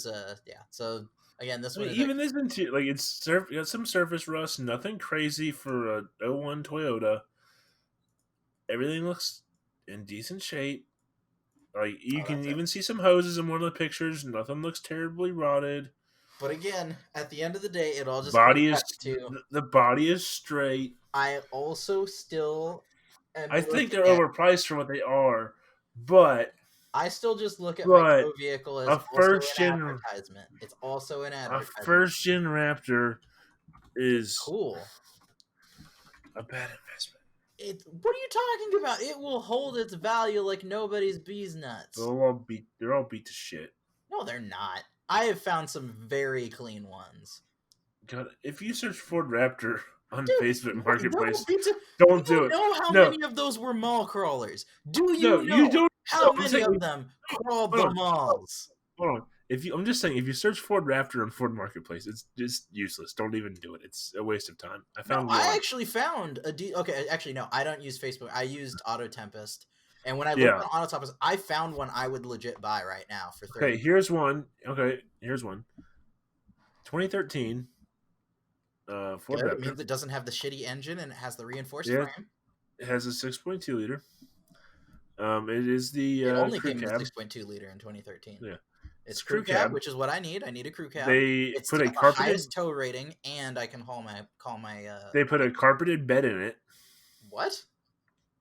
So again, this I one mean, is even this interior, like it's got some surface rust, nothing crazy for a '01 Toyota. Everything looks in decent shape. Like you can even see some hoses in one of the pictures. Nothing looks terribly rotted. But again, at the end of the day, it all just Body comes is back to the body is straight. I also still am I think they're looking at. overpriced for what they are, but I still just look at my pro vehicle as a also first an gen advertisement. It's also an a advertisement. first gen Raptor is Cool. a bad investment. What are you talking about? It will hold its value like nobody's bees nuts. They're all beat to shit. No, they're not. I have found some very clean ones. God, if you search Ford Raptor on Facebook Marketplace, don't do it. Know how many of those were mall crawlers? Do you know you don't how many of them crawled the malls? Hold on. I'm just saying, if you search Ford Raptor on Ford Marketplace, it's just useless. Don't even do it. It's a waste of time. I actually found okay, actually no, I don't use Facebook. I used Auto Tempest. And when I looked on Auto Tempest, I found one I would legit buy right now for 30. Okay, here's one. 2013 Ford Raptor. It means it doesn't have the shitty engine and it has the reinforced frame. It has a 6.2 liter. It is the it only crew came cab. with 6.2 liter in 2013. Yeah, It's crew cab, which is what I need. I need a crew cab. They It's put a got the carpeted. highest tow rating, and I can call my. They put a carpeted bed in it. What?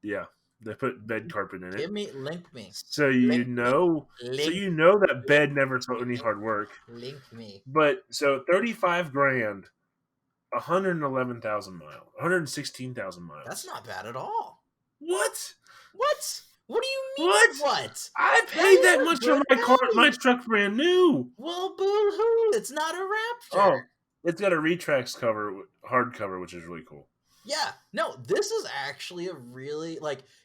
Yeah, they put bed carpet in it. Link me. So you know that bed never saw any hard work. Link me. But so $35,000, 111,000 miles, 116,000 miles. That's not bad at all. What? What? What do you mean? What? I paid that much for my car. My truck's brand new. Well, boo-hoo! It's not a Raptor. Oh, it's got a Racetracks cover, hardcover, which is really cool. Yeah, no, this is actually a really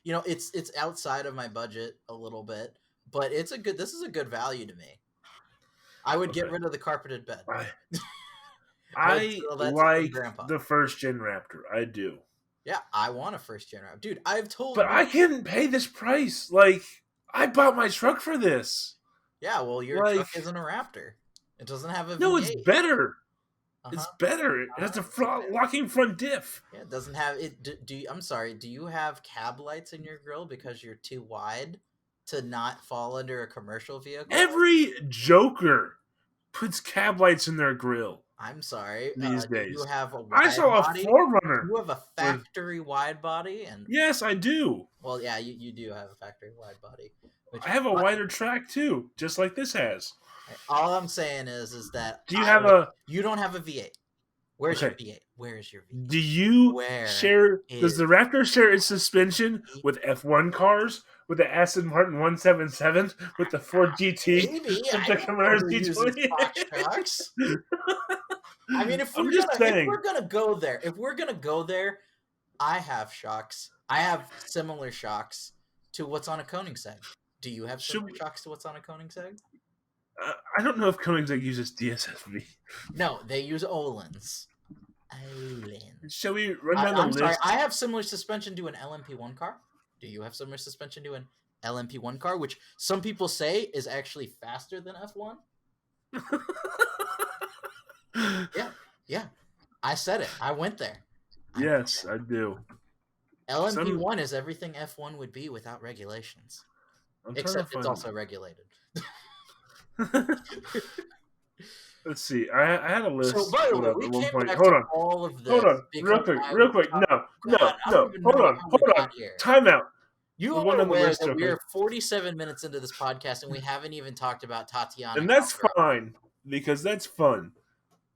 it's outside of my budget a little bit, but this is a good value to me. I would get rid of the carpeted bed. I like the first gen Raptor. I do. Yeah, I want a first gen Raptor. Dude, I've told But I couldn't pay this price. Like, I bought my truck for this. Yeah, well, your truck isn't a Raptor. It doesn't have a V8. No, it's better. It's better. It has a locking front diff. Yeah, it doesn't have it. I'm sorry. Do you have cab lights in your grill because you're too wide to not fall under a commercial vehicle? Every Joker puts cab lights in their grill. I'm sorry. These days, you have a wide I saw body? a 4Runner. You have a factory wide body, and yes, I do. Well, yeah, you do have a factory wide body. I have a wider track too, just like this has. All I'm saying is that do you have you don't have a V8. Where's your V8? Where is your V8? Do you share? Does the Raptor share its suspension with F1 cars? With the Aston Martin 177, with the Ford GT, maybe with the Camaro Z20. I mean, if we're gonna go there, I have shocks. I have similar shocks to what's on a Koenigsegg. Do you have similar shocks to what's on a Koenigsegg? I don't know if Koenigsegg uses DSSV. No, they use Öhlins. Shall we run down the list? Sorry, I have similar suspension to an LMP1 car. Do you have similar suspension to an LMP1 car, which some people say is actually faster than F1? Yeah. I said it. I went there. Yes, I do. LMP1 is everything F1 would be without regulations. Except it's also regulated. Let's see. I had a list. So, by the way, we came back hold to on. all of this. Hold on. Real quick. No. Hold on. Time out. You are aware that we are 47 minutes into this podcast and we haven't even talked about Tatiana. And that's fine, because that's fun.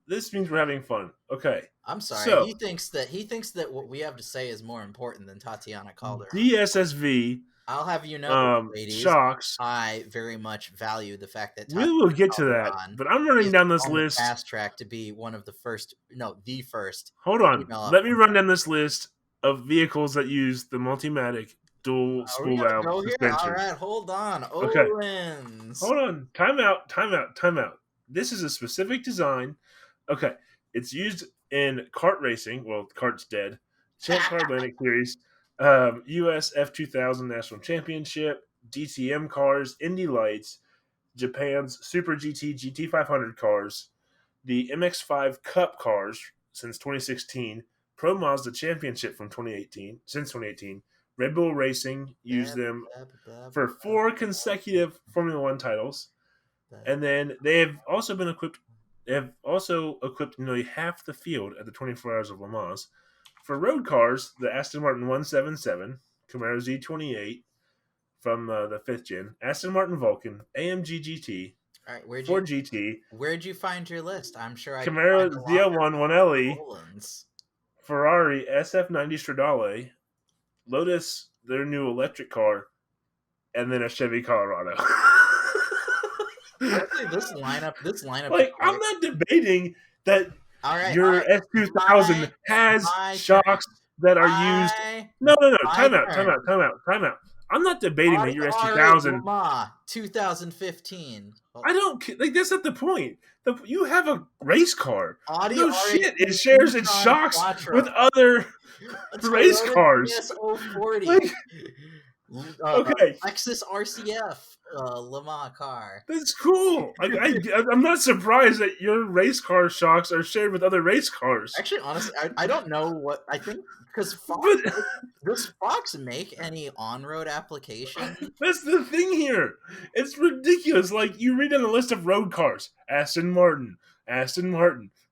This means we're having fun. Okay. I'm sorry. So, he thinks that what we have to say is more important than Tatiana Calderon. DSSV. I'll have you know, ladies, shocks. I very much value the fact that we will get to that, but I'm running down this list. Fast track to be one of the first. Hold on, let me run down this list of vehicles that use the Multimatic dual spool valve suspension. All right, hold on. Okay. Öhlins. Hold on. Time out. This is a specific design. Okay, it's used in kart racing. Well, kart's dead. Champ Car Atlantic Series. US F2000 National Championship, DTM cars, Indy Lights, Japan's Super GT GT500 cars, the MX5 Cup cars since 2016, Pro Mazda Championship from 2018, Red Bull Racing used them for 4 consecutive Formula One titles, and then they have also equipped nearly half the field at the 24 Hours of Le Mans. For road cars, the Aston Martin 177, Camaro Z28 from the 5th gen, Aston Martin Vulcan, AMG GT, Ford GT. Where'd you find your list? I'm sure Camaro ZL1 1LE, Ferrari SF90 Stradale, Lotus, their new electric car, and then a Chevy Colorado. Actually, this lineup. Like, I'm not debating that. Your S2000 has shocks that are used. No. Time out. I'm not debating that your S2000. 2015. I don't like. That's not the point. You have a race car. No shit. It shares its shocks with other race cars. TCS 040. Okay. Lexus RCF. Le Mans car. That's cool. I'm not surprised that your race car shocks are shared with other race cars. Actually, honestly, I don't know what I think because Fox But does Fox make any on-road application? that's the thing here. It's ridiculous. Like you read on the list of road cars: Aston Martin,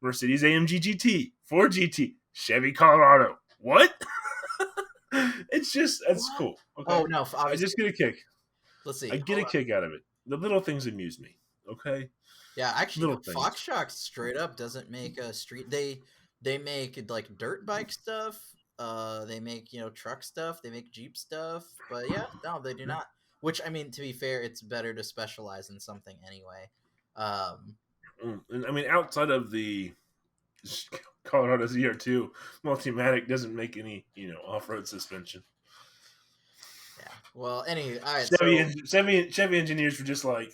Mercedes AMG GT, Ford GT, Chevy Colorado. What? It's What? cool. Okay, Oh no, I obviously. just get a kick. Let's I see. get Hold a on. kick out of it. The little things amuse me. Okay, Yeah, actually, no. little Fox things. Shock straight up doesn't make a street. They make like dirt bike stuff. They make truck stuff. They make Jeep stuff. But yeah, no, they do not. Which I mean, to be fair, it's better to specialize in something anyway. Um, And I mean, outside of the Colorado ZR2, Multimatic doesn't make any off-road suspension. yeah. Well, anyway, all right. Chevy, So en- Chevy, Chevy engineers were just like,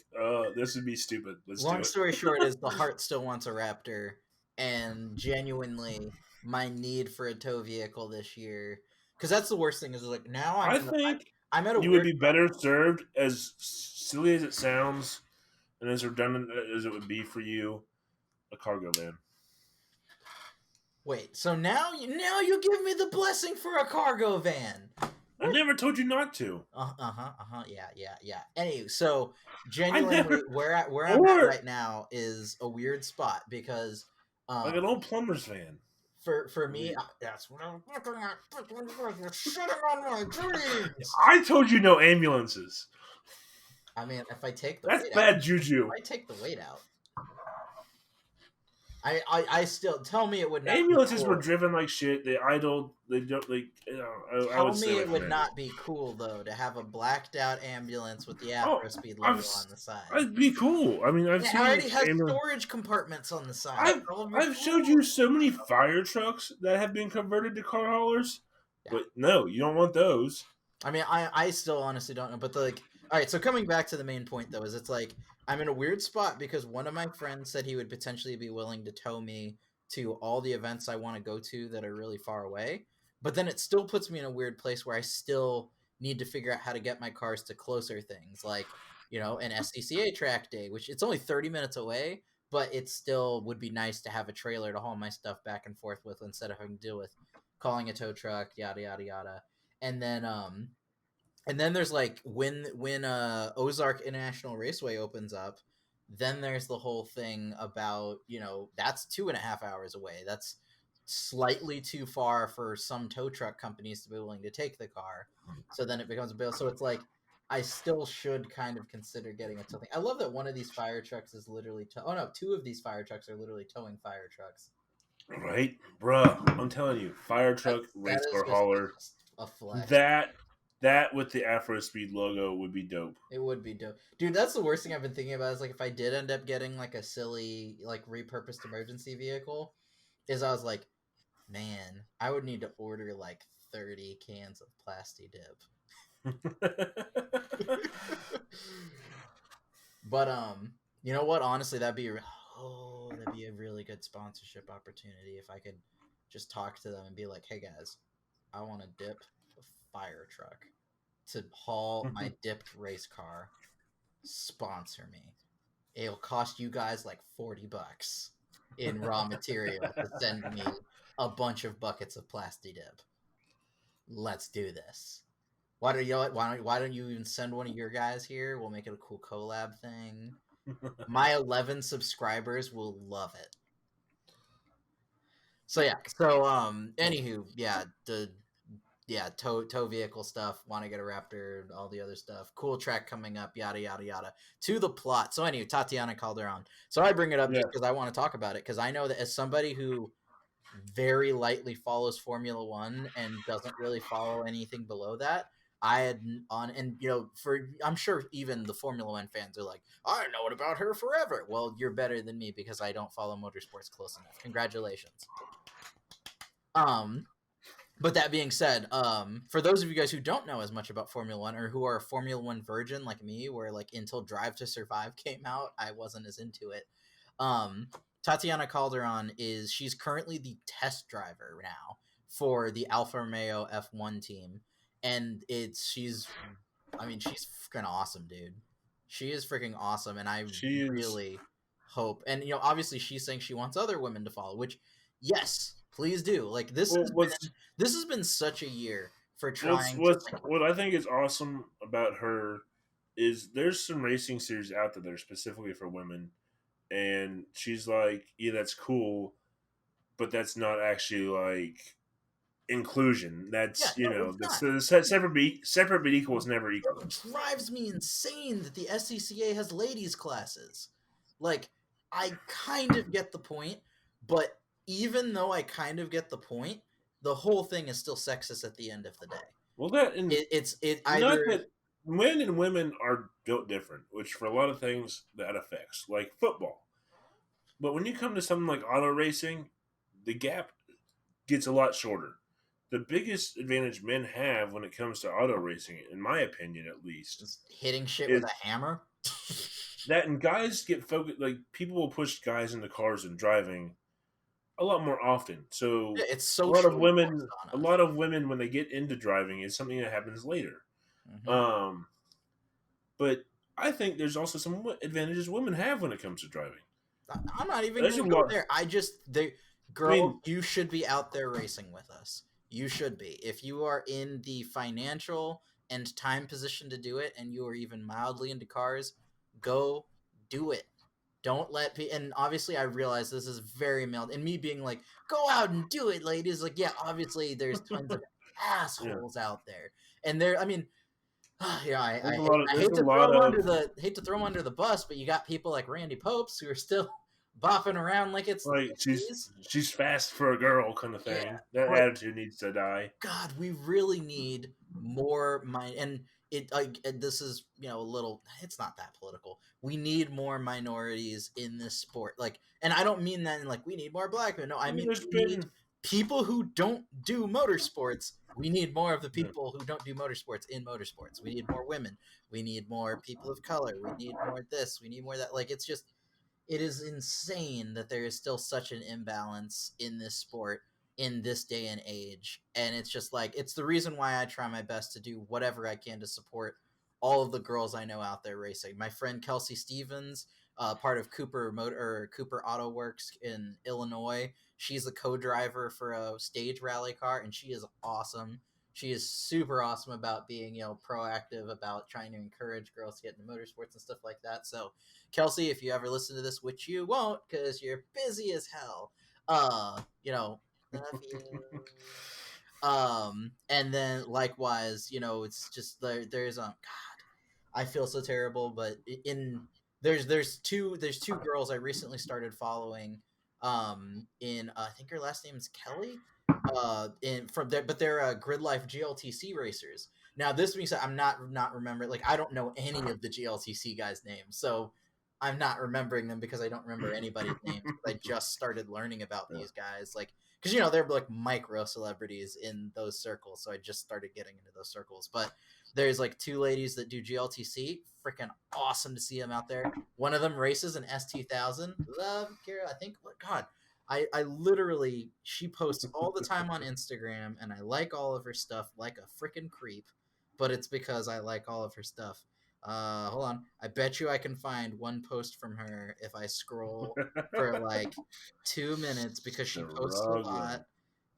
this would be stupid. Let's do long it. story short is the heart still wants a Raptor, and genuinely my need for a tow vehicle this year, because that's the worst thing is like now I think I'm at a you would weird. be better served, as silly as it sounds, and as redundant as it would be for you, a cargo van. Wait, so now you give me the blessing for a cargo van. I never told you not to. Yeah. Anyway, so I genuinely, never. where I'm at Or right now is a weird spot because, like an old plumber's van. for me, that's what I'm looking at. You're shitting on my dreams. I told you no ambulances. I mean, if I take the That's weight out, bad juju. if I take the weight out, I still tell me it would not be Ambulances were cool. driven like shit. They idled. They don't like. I Tell would stay me away it from would that. not be cool though to have a blacked out ambulance with the Oh, Afro Speed I've. logo on the side. I'd be cool. I mean, I've It seen already has ambulance. storage compartments on the side. I've It'll be I've showed cool. you so many fire trucks that have been converted to car haulers, Yeah. but no, you don't want those. I mean, I still honestly don't know, but all right. So coming back to the main point though, is it's like I'm in a weird spot because one of my friends said he would potentially be willing to tow me to all the events I want to go to that are really far away, but then it still puts me in a weird place where I still need to figure out how to get my cars to closer things, like an SDCA track day, which it's only 30 minutes away, but it still would be nice to have a trailer to haul my stuff back and forth with instead of having to deal with calling a tow truck, yada yada yada. And then there's like when Ozark International Raceway opens up, then there's the whole thing about that's 2.5 hours away. That's slightly too far for some tow truck companies to be willing to take the car. So then it becomes a bill. So it's like I still should kind of consider getting a towing. I love that one of these fire trucks is literally oh no, two of these fire trucks are literally towing fire trucks. Right, bruh. I'm telling you, fire truck, That race is car just hauler. a flex. That with the Afro Speed logo would be dope. It would be dope. Dude, that's the worst thing I've been thinking about is like if I did end up getting like a silly like repurposed emergency vehicle, is I was like, man, I would need to order like 30 cans of Plasti Dip. But you know what? Honestly, that'd be a really good sponsorship opportunity if I could just talk to them and be like, "Hey guys, I want to dip a fire truck to haul my dipped race car. Sponsor me. It'll cost you guys like $40 in raw material to send me a bunch of buckets of Plasti Dip. Let's do this. Why don't you even send one of your guys here? We'll make it a cool collab thing. My 11 subscribers will love it. So yeah. So anywho, tow vehicle stuff, want to get a Raptor, all the other stuff, cool track coming up, yada yada yada. To the plot. So anyway, Tatiana Calderon. So I bring it up Yeah. just because I want to talk about it, because I know that as somebody who very lightly follows Formula One and doesn't really follow anything below that, I had on, and I'm sure even the Formula One fans are like, I know it about her forever. Well, you're better than me because I don't follow motorsports close enough. Congratulations. But that being said, for those of you guys who don't know as much about Formula One or who are a Formula One virgin like me, where like until Drive to Survive came out, I wasn't as into it. Tatiana Calderon she's currently the test driver now for the Alfa Romeo F1 team, and she's freaking awesome, dude. She is freaking awesome, and I She is. really hope. And obviously, she's saying she wants other women to follow. Which, yes, please do. Like Well, this has been such a year for what's trying to what's what I think is awesome about her is there's some racing series out there that are specifically for women, and she's like, yeah, that's cool, but that's not actually like inclusion. Yeah, That's no, it's that's not. the separate but equal is never equal. It drives me insane that the SCCA has ladies classes. Like, I kind of get the point, but even though I kind of get the point, the whole thing is still sexist at the end of the day. Well, that and It not either that men and women are built different, which for a lot of things that affects, like football. But when you come to something like auto racing, the gap gets a lot shorter. The biggest advantage men have when it comes to auto racing, in my opinion at least, is hitting shit with is a hammer. that and guys get focused. Like people will push guys into cars and driving a lot more often. So Yeah, it's socially forced a on us. lot of women when they get into driving is something that happens later. Mm-hmm. Um, but I think there's also some advantages women have when it comes to driving. I'm not even There's going a to go lot. there. I Girl, mean, you should be out there racing with us. You should be. If you are in the financial and time position to do it, and you are even mildly into cars, go do it. Don't let people. And obviously, I realize this is very mild. And me being like, go out and do it, ladies. Like, yeah, obviously, there's tons of yeah, assholes out there, and there. I mean, yeah, there's a lot of I there's hate a to throw lot him under of the bus, but you got people like Randy Popes who are still bopping around like it's the like '60s. she's fast for a girl kind of Yeah, thing. That but attitude needs to die. God, we really need more mind. And this is a little. It's not that political. We need more minorities in this sport. Like, and I don't mean that in like we need more black men. No, I I mean, mean there's we need been people who don't do motorsports. We need more of the yeah. people who don't do motorsports in motorsports. We need more women. We need more people of color. We need more this. We need more that. Like, it's just it is insane that there is still such an imbalance in this sport in this day and age. And it's just like it's the reason why I try my best to do whatever I can to support all of the girls I know out there racing. My friend Kelsey Stevens, part of Cooper Auto Works in Illinois, she's a co-driver for a stage rally car, and she is awesome. She is super awesome about being proactive about trying to encourage girls to get into motorsports and stuff like that. So Kelsey, if you ever listen to this, which you won't because you're busy as hell, love you. And then likewise, it's just there's God, I feel so terrible, but in there's two girls I recently started following. In I think her last name is Kelly. In from there, but they're Gridlife GLTC racers. Now, this being said, I'm not remembering. Like, I don't know any of the GLTC guys' names, so I'm not remembering them because I don't remember anybody's names. I just started learning about Yeah. these guys, like because they're like micro celebrities in those circles. So I just started getting into those circles, but there's like two ladies that do GLTC. Freaking awesome to see them out there. One of them races an S2000. Love Kara. I think. God, I literally she posts all the time on Instagram, and I like all of her stuff like a freaking creep. But it's because I like all of her stuff. Hold on. I bet you I can find one post from her if I scroll for like 2 minutes because she posts a lot. Struggling.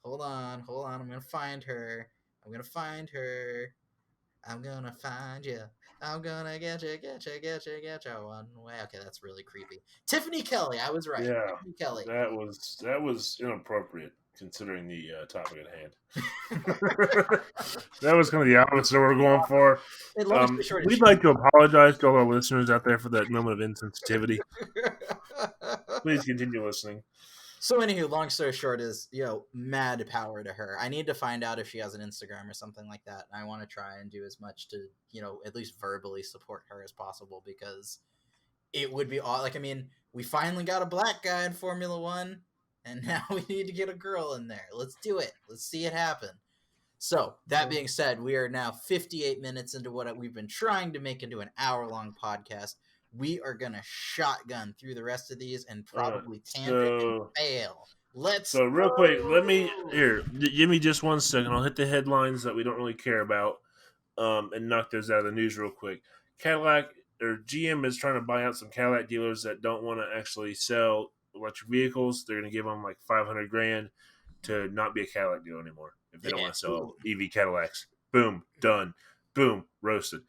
Hold on. I'm gonna find her. I'm gonna find her. I'm gonna find you. I'm gonna get you, get you one way. Okay, that's really creepy. Tiffany Kelly, I was right. Yeah, Tiffany Kelly. that was inappropriate considering the topic at hand. That was kind of the opposite we're going for. And long story short, We'd like to apologize to all our listeners out there for that moment of insensitivity. Please continue listening. So anywho, long story short is, mad power to her. I need to find out if she has an Instagram or something like that. And I want to try and do as much to, at least verbally support her as possible because it would be like, I mean, we finally got a black guy in Formula One and now we need to get a girl in there. Let's do it. Let's see it happen. So that being said, we are now 58 minutes into what we've been trying to make into an hour-long podcast. We are going to shotgun through the rest of these and probably tangent and fail. So real quick, let me give me just 1 second. I'll hit the headlines that we don't really care about, and knock those out of the news real quick. Cadillac or GM is trying to buy out some Cadillac dealers that don't want to actually sell electric vehicles. They're going to give them like $500,000 to not be a Cadillac dealer anymore if they don't Yeah. want to sell Ooh. EV Cadillacs. Boom, done. Boom, roasted.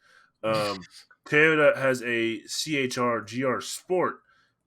Toyota has a CHR GR Sport.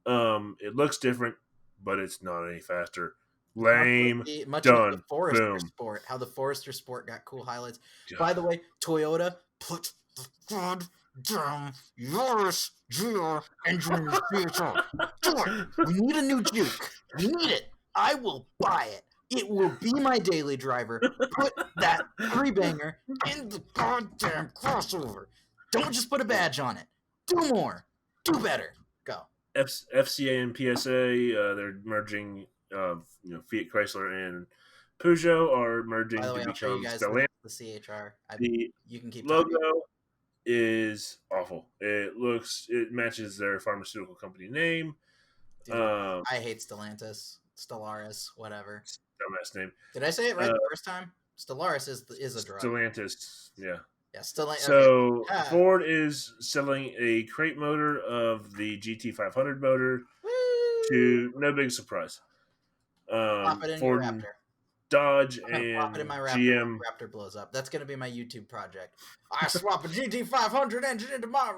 It looks different, but it's not any faster. Lame. Much like the Done. Forester Boom. Sport. How the Forester Sport got cool highlights. God. By the way, Toyota put the goddamn Yaris GR engine in the CHR. Do it. We need a new Juke. We need it. I will buy it. It will be my daily driver. Put that three-banger in the goddamn crossover. Don't just put a badge on it. Do more. Do better. Go. FCA and PSA, they're merging. Fiat Chrysler and Peugeot are merging By the to way, I'll show you become guys Stellantis. the CHR. The You can keep logo talking. is awful. It matches their pharmaceutical company name. Dude, I hate Stellantis, Stellaris, whatever. Dumbass name. Did I say it right the first time? Stellaris is a drug. Stellantis, yeah. Yeah, Stellantis. So Okay. Ford is selling a crate motor of the GT500 motor. To no big surprise. Pop it in Ford, your Raptor. Dodge, I'm gonna pop it in and my Raptor GM. when the Raptor blows up. That's gonna be my YouTube project. I swap a GT500 engine into my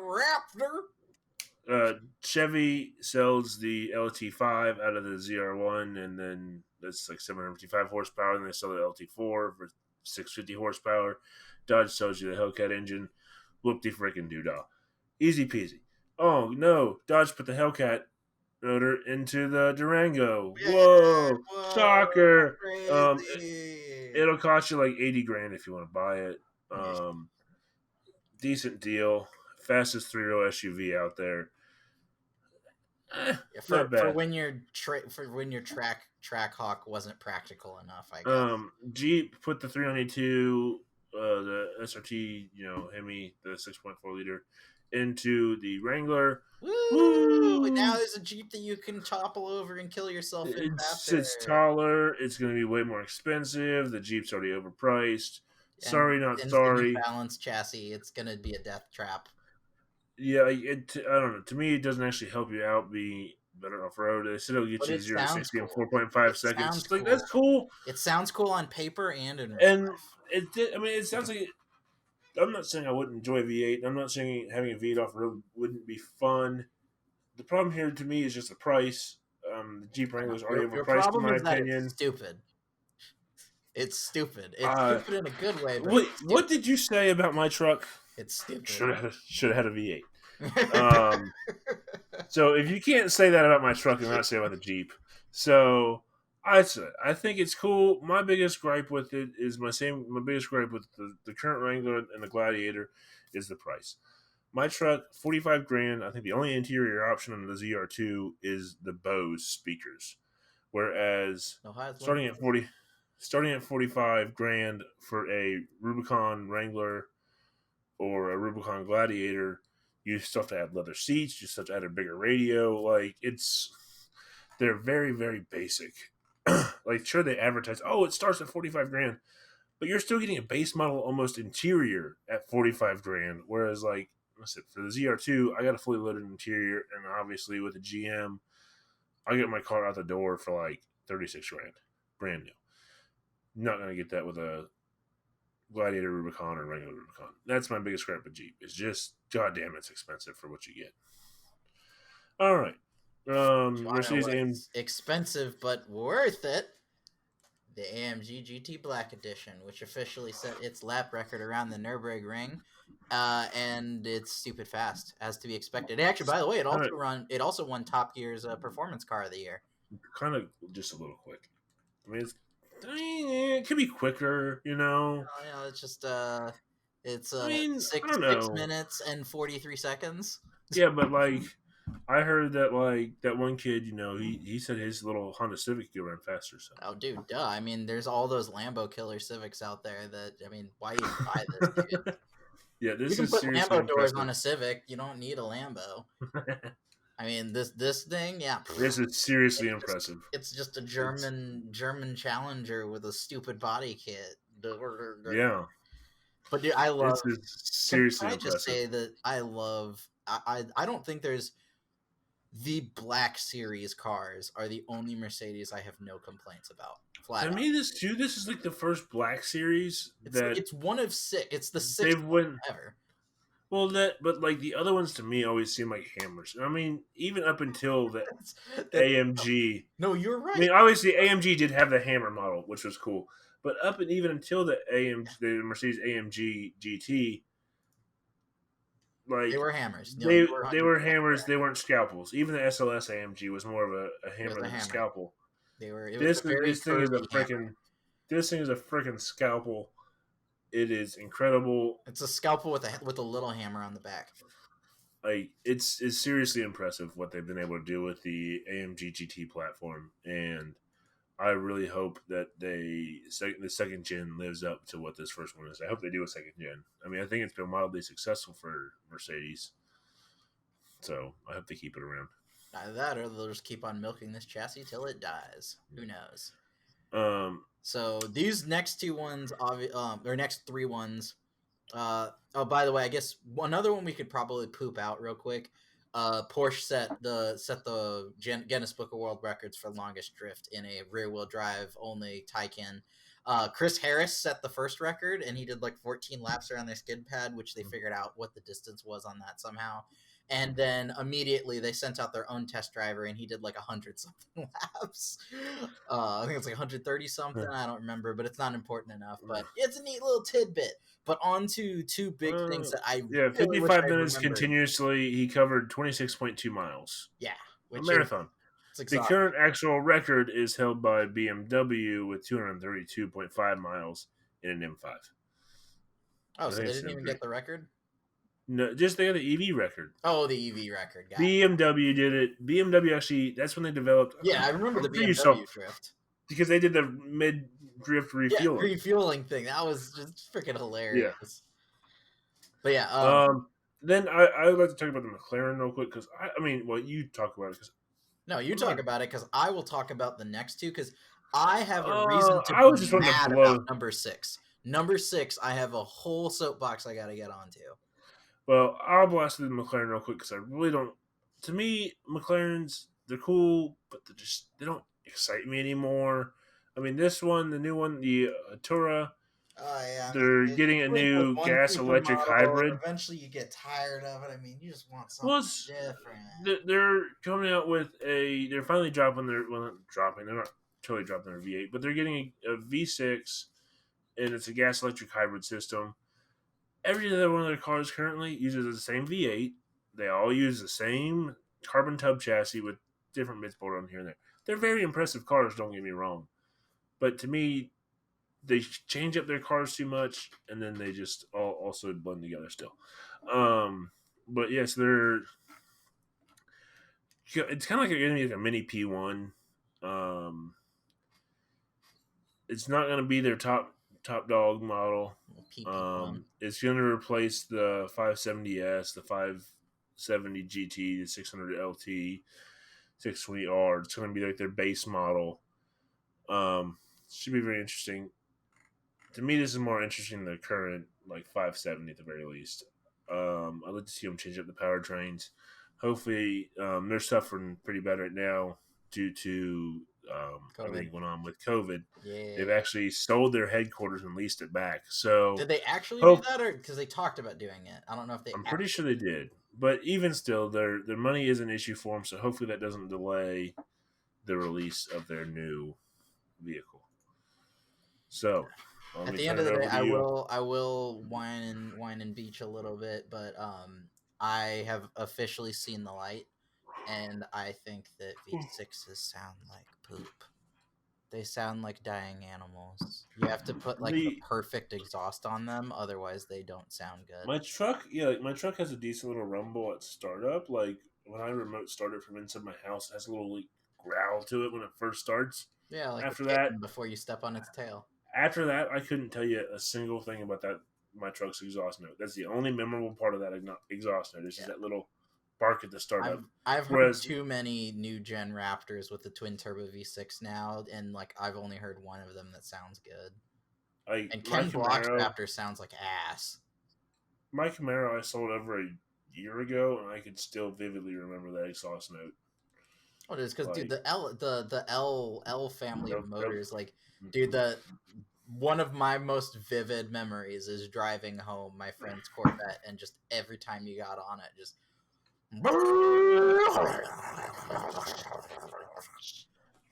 Raptor. Chevy sells the LT5 out of the ZR1, and then that's like 755 horsepower. And they sell the LT4 for 650 horsepower. Dodge sells you the Hellcat engine. Whoop-de freaking doodah. Easy peasy. Oh no, Dodge put the Hellcat motor into the Durango. Yeah, Whoa, shocker. Crazy. It'll cost you like $80,000 if you want to buy it. Decent deal. Fastest 3-row SUV out there. Not bad. For when your track hawk wasn't practical enough, I guess. Jeep put the 392, the SRT, Hemi, the 6.4 liter, into the Wrangler. Woo! And now there's a Jeep that you can topple over and kill yourself in. It's taller. It's going to be way more expensive. The Jeep's already overpriced. Sorry, not sorry. Balanced chassis. It's going to be a death trap. Yeah, I don't know. To me, it doesn't actually help you out be better off road. They said it'll get you 0 to 60 in 4.5 seconds. Like, that's cool. It sounds cool on paper and in real life. It sounds like. I'm not saying I wouldn't enjoy V8. I'm not saying having a V8 off road wouldn't be fun. The problem here to me is just the price. The Jeep Wrangler is already overpriced in my opinion. It's stupid. It's stupid. It's stupid in a good way. But what did you say about my truck? It's stupid. Should have had a V8. So if you can't say that about my truck, you're not saying about the Jeep. So I think it's cool. My biggest gripe with it is my biggest gripe with the current Wrangler and the Gladiator is the price. My truck, $45,000. I think the only interior option on the ZR2 is the Bose speakers, whereas starting at $45,000 for a Rubicon Wrangler or a Rubicon Gladiator, you still have to add leather seats. You still have to add a bigger radio. Like they're very, very basic. Like, sure, they advertise, it starts at $45,000, but you're still getting a base model almost interior at $45,000. Whereas, like I said, for the ZR2, I got a fully loaded interior, and obviously with the GM, I get my car out the door for like $36,000, brand new. Not gonna get that with a Gladiator Rubicon or regular Rubicon. That's my biggest gripe with Jeep. It's just, goddamn, it's expensive for what you get. All right. Mercedes AMG expensive but worth it. The AMG GT Black Edition, which officially set its lap record around the Nürburgring, and it's stupid fast, as to be expected. Actually, by the way, it also won Top Gear's Performance Car of the Year. Kind of just a little quick. I mean, it could be quicker, It's just it's 6 minutes and 43 seconds. Yeah, but like, I heard that that one kid, he said his little Honda Civic could run faster. So. Oh, dude, duh! I mean, there's all those Lambo killer Civics out there. Why even buy this, dude? Yeah, this you is can put seriously Lambo impressive. doors on a Civic. You don't need a Lambo. I mean, this thing, yeah. This is seriously impressive. It's just a German Challenger with a stupid body kit. Yeah. But dude, I love. This is seriously can I impressive. just say that I love I don't think there's the Black Series cars are the only Mercedes I have no complaints about. Flat To out. me, this is like the first Black Series that It's one of six. It's the sixth they've one went. ever. Well, but like the other ones to me always seem like hammers. I mean, even up until the That AMG. no, you're I right. mean, obviously AMG did have the hammer model, which was cool. But up and even until the Mercedes AMG GT, They like were hammers. No, they you're they were exactly hammers. correct. They weren't scalpels. Even the SLS AMG was more of a It was hammer a than a hammer. scalpel. They were. It was This a very this thing is a curvy hammer. freaking this thing is a freaking scalpel. It is incredible. It's a scalpel with a little hammer on the back. Like it's seriously impressive what they've been able to do with the AMG GT platform, and I really hope that the second gen lives up to what this first one is. I hope they do a second gen. I mean, I think it's been wildly successful for Mercedes, so I hope they keep it around. Either that, or they'll just keep on milking this chassis till it dies. Who knows? Um, So these next two ones, or next three ones. Oh, by the way, I guess another one we could probably poop out real quick. Porsche set the Guinness Book of World Records for longest drift in a rear wheel drive only Taycan. Chris Harris set the first record, and he did like 14 laps around their skid pad, which they figured out what the distance was on that somehow. And then immediately they sent out their own test driver, and he did like 100 something laps. I think it's like 130 something. I don't remember, but it's not important enough. But it's a neat little tidbit. But on to two big things that I yeah, really wish 55 I minutes remembered. continuously. He covered 26.2 miles. Yeah, A which is marathon. it's The exhausting. current actual record is held by BMW with 232.5 miles in an M5. Oh, I so think they it's didn't an even M3. get the record? No, just they got the EV record. Oh, the EV record. Got it. BMW did it. BMW actually, that's when they developed. Yeah, I remember the I'm pretty sure BMW drift. because they did the mid drift Yeah, refueling. refueling thing. That was just freaking Yeah. hilarious. But yeah, Then I would like to talk about the McLaren real quick because I mean, well, you talk about it because no, you I'm talk not. about it because I will talk about the next two because I have a reason to I was be just wanting to mad about blow. number six. Number six, I have a whole soapbox I got to get onto. Well, I'll blast through the McLaren real quick because I really don't. To me, McLarens they're cool, but they don't excite me anymore. I mean, this one, the new one, the Tura, Oh yeah, I mean, they're getting a doing with new one gas electric supermodel, hybrid. eventually you get tired of it. I mean, you just want something Well, different. they're coming out with a. They're finally dropping their. Well, not dropping. They're not totally dropping their V8, but they're getting a V6, and it's a gas electric hybrid system. Every other one of their cars currently uses the same V8. They all use the same carbon tub chassis with different bits bolted on here and there. They're very impressive cars, don't get me wrong. But to me, they change up their cars too much, and then they just all also blend together still. But yes, they're. It's kind of like going to be like a mini P1. Um, it's not going to be their top dog model. PP1. It's going to replace the 570S, the 570 GT, the 600 LT, 620R. It's going to be like their base model. Should be very interesting. To me, this is more interesting than the current like 570 at the very least. I'd like to see them change up the powertrains. Hopefully, they're suffering pretty bad right now due to everything going on with COVID. Yeah. They've actually sold their headquarters and leased it back. So Did they actually do hope that, or because they talked about doing it? I don't know if they. I'm pretty Actually... sure they did. But even still, their money is an issue for them. So hopefully that doesn't delay the release of their new vehicle. So let At me the end turn of it the day, over to you. I will whine and beach a little bit, but I have officially seen the light, and I think that V6s sound like poop. They sound like dying animals. You have to put like the The perfect exhaust on them, otherwise they don't sound good. My truck, yeah, like my truck has a decent little rumble at startup. Like when I remote start it from inside my house, it has a little like growl to it when it first starts. Yeah, like a After that, kitten before you step on its tail. I couldn't tell you a single thing about that my truck's exhaust note. That's the only memorable part of that exhaust note. It's just Yeah. that little bark at the startup. I've heard Whereas, too many new gen Raptors with the twin turbo V6 now, and like I've only heard one of them that sounds good. like And Ken Block's Camaro, Raptor sounds like ass. my Camaro, I sold over year ago, and I could still vividly remember that exhaust note. Oh, it is because dude, Like, the L family of nope, nope. motors, like, dude, the one of my most vivid memories is driving home my friend's Corvette, and just every time you got on it, just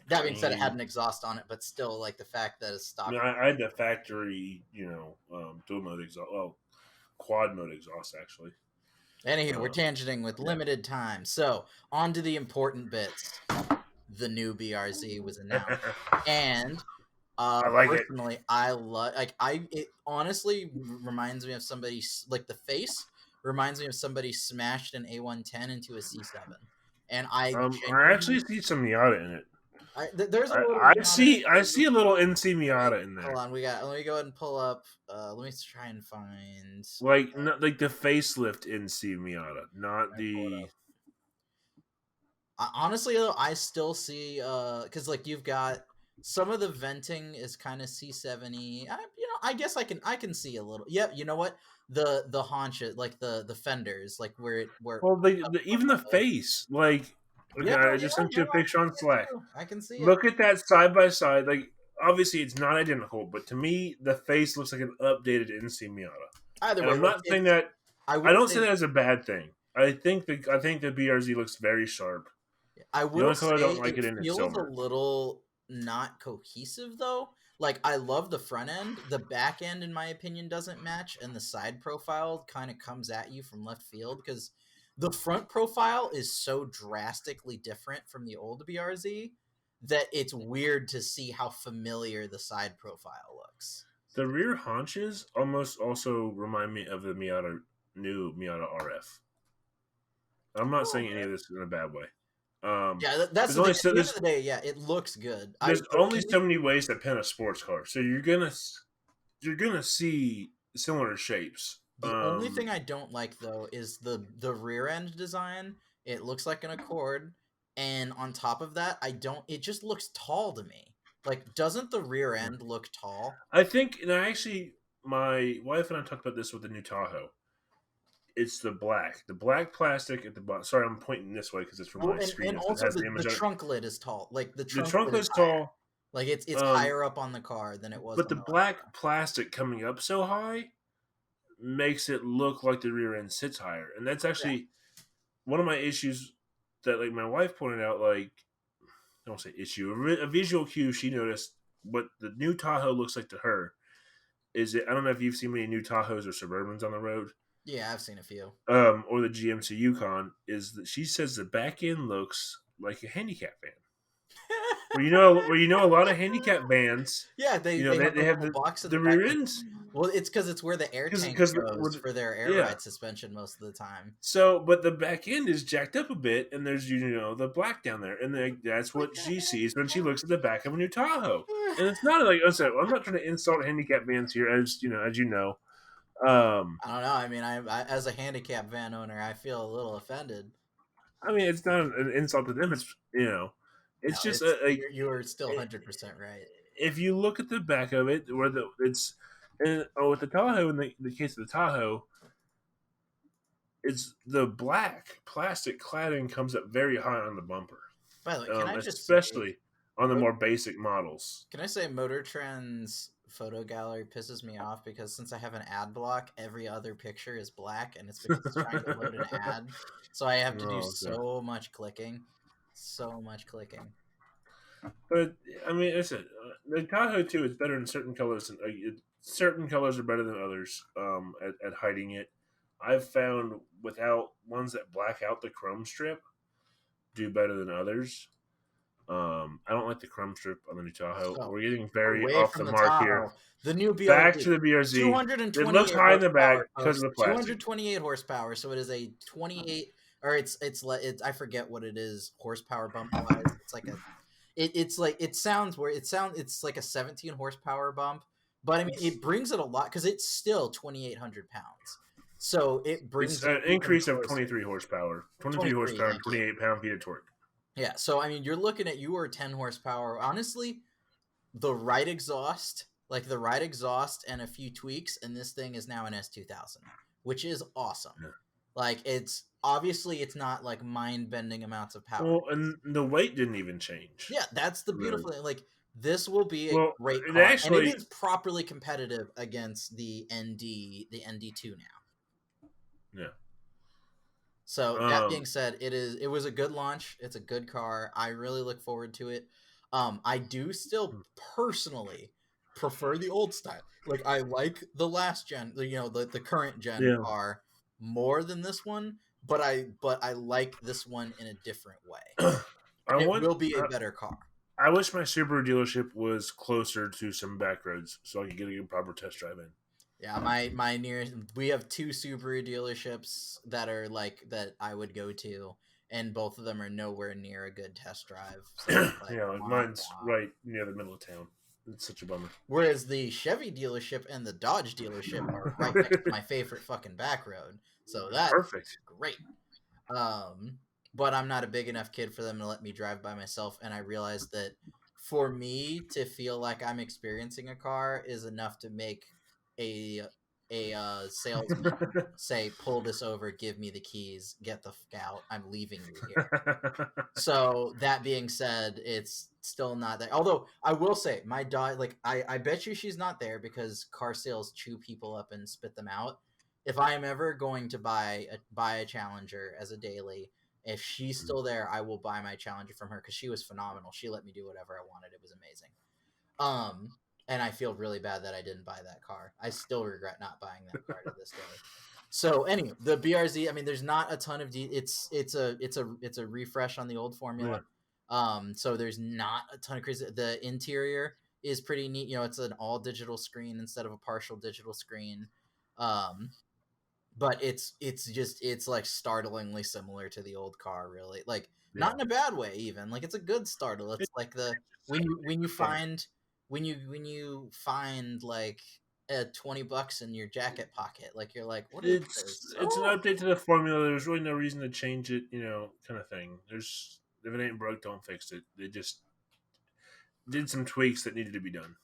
that being said, it had And an exhaust on it, but still, like the fact that it's I stock. mean, I had the factory, dual mode exhaust. Well, quad mode exhaust actually. Anywho, we're Um, tangenting with yeah. limited time, so on to the important bits. The new BRZ was announced, and I like it. personally, I love it honestly reminds me of somebody like the face reminds me of somebody smashed an A110 into a C7, and I I actually genuinely see some Miata in it. there's a little I Miata in see it. I see a little NC Wait, Miata in hold there. on, let me go ahead and pull up. Let me try and find. Like like the facelift NC Miata, not Let me pull it the. up. Honestly, though, I still see because like you've got some of the venting is kind of C70. I guess I can see a little. Yep, you know what? The haunches, like the fenders, like where Well, up even on the face. Like, okay, yeah, I yeah, just sent no, you a I picture can on see it Slack. too. I can see it. Look at that side by side. Like, obviously, it's not identical, but to me, the face looks like an updated NC Miata. Either And way, I'm like not saying it's. that. I I will don't say say that as a bad thing. I think the BRZ looks very sharp. I The will only color I say don't like it it in is feels a silver. little not cohesive though. Like I love the front end, the back end in my opinion doesn't match, and the side profile kind of comes at you from left field because the front profile is so drastically different from the old BRZ that it's weird to see how familiar the side profile looks. The rear haunches almost also remind me of the new Miata RF. I'm not saying any of this in a bad way. Yeah, that's There's the only thing. At so the end of the day, yeah, it looks good. there's But only can so we many ways to pin a sports car, so you're gonna see similar shapes. The only thing I don't like though is the rear end design. It looks like an Accord, and on top of that, I don't. It just looks tall to me. Like, doesn't the rear end look tall? I think, and I actually, my wife and I talked about this with the new Tahoe. It's the black plastic at the bottom. Sorry, I'm pointing this way because it's from Well, my and screen. It also has the the the image on it. trunk lid is tall. Like the The trunk trunk lid is is higher. tall. Like it's Um, higher up on the car than it was but on the the last black plastic coming up so high makes it look like the rear end sits higher, and that's one. actually one of my issues that like my wife pointed out. Like, I don't say issue, a visual cue she noticed what the new Tahoe looks like to her is it. I don't know if you've seen many new Tahoes or Suburbans on the road, Yeah, yeah, I've seen a few. or the GMC Yukon. Is that she says the back end looks like a handicap van. Where a lot of handicap vans, Yeah, they have the they have little box at the the back. rear Like, ends well, it's because it's where the air tank because goes for their air yeah. ride suspension most of the time. So, but the back end is jacked up a bit, and there's the black down there, and that's Like, what she sees when she looks at the back of a new Tahoe. And it's not like I said, I'm not trying to insult handicap vans here, as you know. I don't know. I mean, I as a handicap van owner, I feel a little offended. I mean, it's not an insult to them. No, It's just it's like you are still 100% right. if you look at the back of it, where it's and with the Tahoe, in the case of the Tahoe, it's the black plastic cladding comes up very high on the bumper, By the way, can I just say, especially on the more basic models. can I say, Motor Trend's photo gallery pisses me off because since I have an ad block, every other picture is black, and it's because it's trying to load an ad, so I have to do Oh, okay. so much clicking, so much clicking. But I mean, the Tahoe too is better in certain colors, and certain colors are better than others at hiding it. I've found without ones that black out the chrome strip do better than others. I don't like the chrome strip on the new Tahoe. So We're getting very away off from the the mark here. Tahoe, the new Back to BRZ, the BRZ. It looks 228 high in the back horsepower, because of folks. the plastic. 228 horsepower. So it is a 28, or it's I forget what it is horsepower bump wise. It's like it's like it's like a 17 horsepower bump, but I mean it brings it a lot because it's still 2,800 pounds. So it It's brings it an even increase of closer. 23 horsepower. 23 23, horsepower, thank you. 28 pound-feet of torque. Yeah, so I mean, you're looking at you are 10 horsepower. Honestly, the right exhaust and a few tweaks, and this thing is now an S2000, which is awesome. Yeah. Like it's obviously it's not like mind bending amounts of power. Well, and the weight didn't even change. Yeah, that's the Really. beautiful thing. Like this will be a Well, great it car, and it actually, is properly competitive against the ND2 now. yeah. So that being said, it was a good launch. It's a good car. I really look forward to it. I do still personally prefer the old style. Like I like the last gen, the current gen Yeah. car more than this one, but I like this one in a different way. I And it want. will be a better car. I wish my Subaru dealership was closer to some back roads so I could get a proper test drive in. Yeah, my nearest, we have two Subaru dealerships that are like that I would go to, and both of them are nowhere near a good test drive. So it's like, Yeah, like wah, mine's wah. right near the middle of town. It's such a bummer. Whereas the Chevy dealership and the Dodge dealership are right next to my favorite fucking back road. So that's Perfect. great. But I'm not a big enough kid for them to let me drive by myself, and I realized that for me to feel like I'm experiencing a car is enough to make a salesman say, "Pull this over, give me the keys, get the fuck out. I'm leaving you here." So that being said, it's still not there. Although I will say, my dog, like I bet you she's not there because car sales chew people up and spit them out. If I am ever going to buy a Challenger as a daily, if she's still there, I will buy my Challenger from her because she was phenomenal. She let me do whatever I wanted. It was amazing. And I feel really bad that I didn't buy that car. I still regret not buying that car to this day. So anyway, the BRZ. I mean, there's not a ton of it's a refresh on the old formula. Yeah. So there's not a ton of crazy. The interior is pretty neat. It's an all digital screen instead of a partial digital screen. But it's like startlingly similar to the old car. Really, like not in a bad way. Even like it's a good startle. It's like when you find like $20 in your jacket pocket, like you're like, what is this? It's an Oh, update to the formula. There's really no reason to change it, kind of thing. There's if it ain't broke, don't fix it. They just did some tweaks that needed to be done.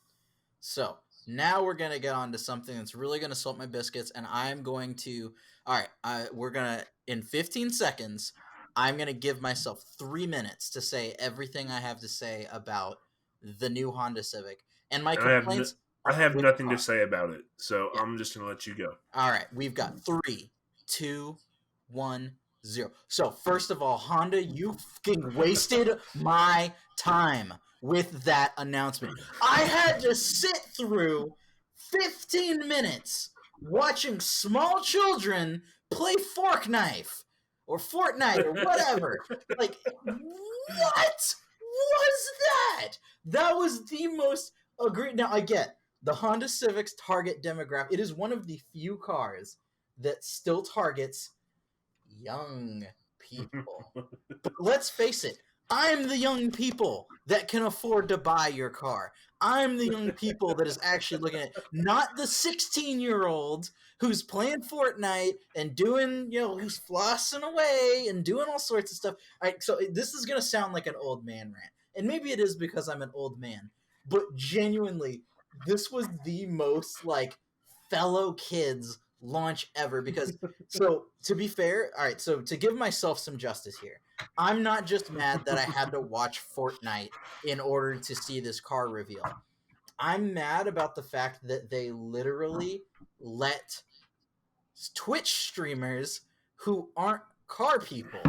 so now we're gonna get on to something that's really gonna salt my biscuits, and I'm going to. All right, we're gonna in 15 seconds. I'm gonna give myself 3 minutes to say everything I have to say about the new Honda Civic, and my And complaints I are have with the nothing to car. say about it, so Yeah. I'm just gonna let you go. All right, we've got 3, 2, 1, 0. So first of all, Honda, you fucking wasted my time with that announcement. I had to sit through 15 minutes watching small children play Forknife or Fortnite or whatever. Like, what was that? That was the most agreed. Now I get the Honda Civic's target demographic. It is one of the few cars that still targets young people. But let's face it, I'm the young people that can afford to buy your car. I'm the young people that is actually looking at, not the 16-year-old who's playing Fortnite and doing, who's flossing away and doing all sorts of stuff. All right, so this is going to sound like an old man rant. And maybe it is because I'm an old man. But genuinely, this was the most, like, fellow kids launch ever because so to be fair, all right, so to give myself some justice here, I'm not just mad that I had to watch Fortnite in order to see this car reveal. I'm mad about the fact that they literally let Twitch streamers who aren't car people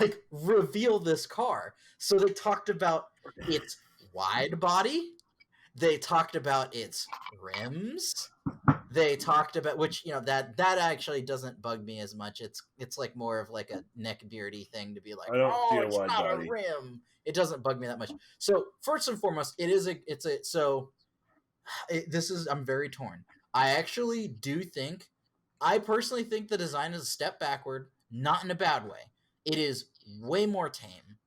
like reveal this car. So they talked about its wide body, they talked about its rims, they talked about, which that actually doesn't bug me as much. It's like more of like a neck beardy thing to be like, I don't see oh, a it's wide not a body. rim. It doesn't bug me that much. So first and foremost, I'm very torn. I actually do think, I personally think the design is a step backward, not in a bad way. It is way more tame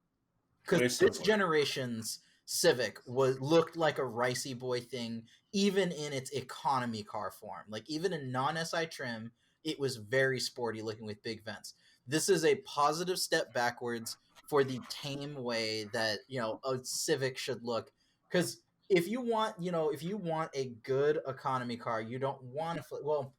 because Way this simpler. generation's Civic looked like a ricey boy thing, even in its economy car form. Like even in non-SI trim, it was very sporty looking with big vents. This is a positive step backwards for the tame way that a Civic should look. Because if you want a good economy car, you don't want to. Well,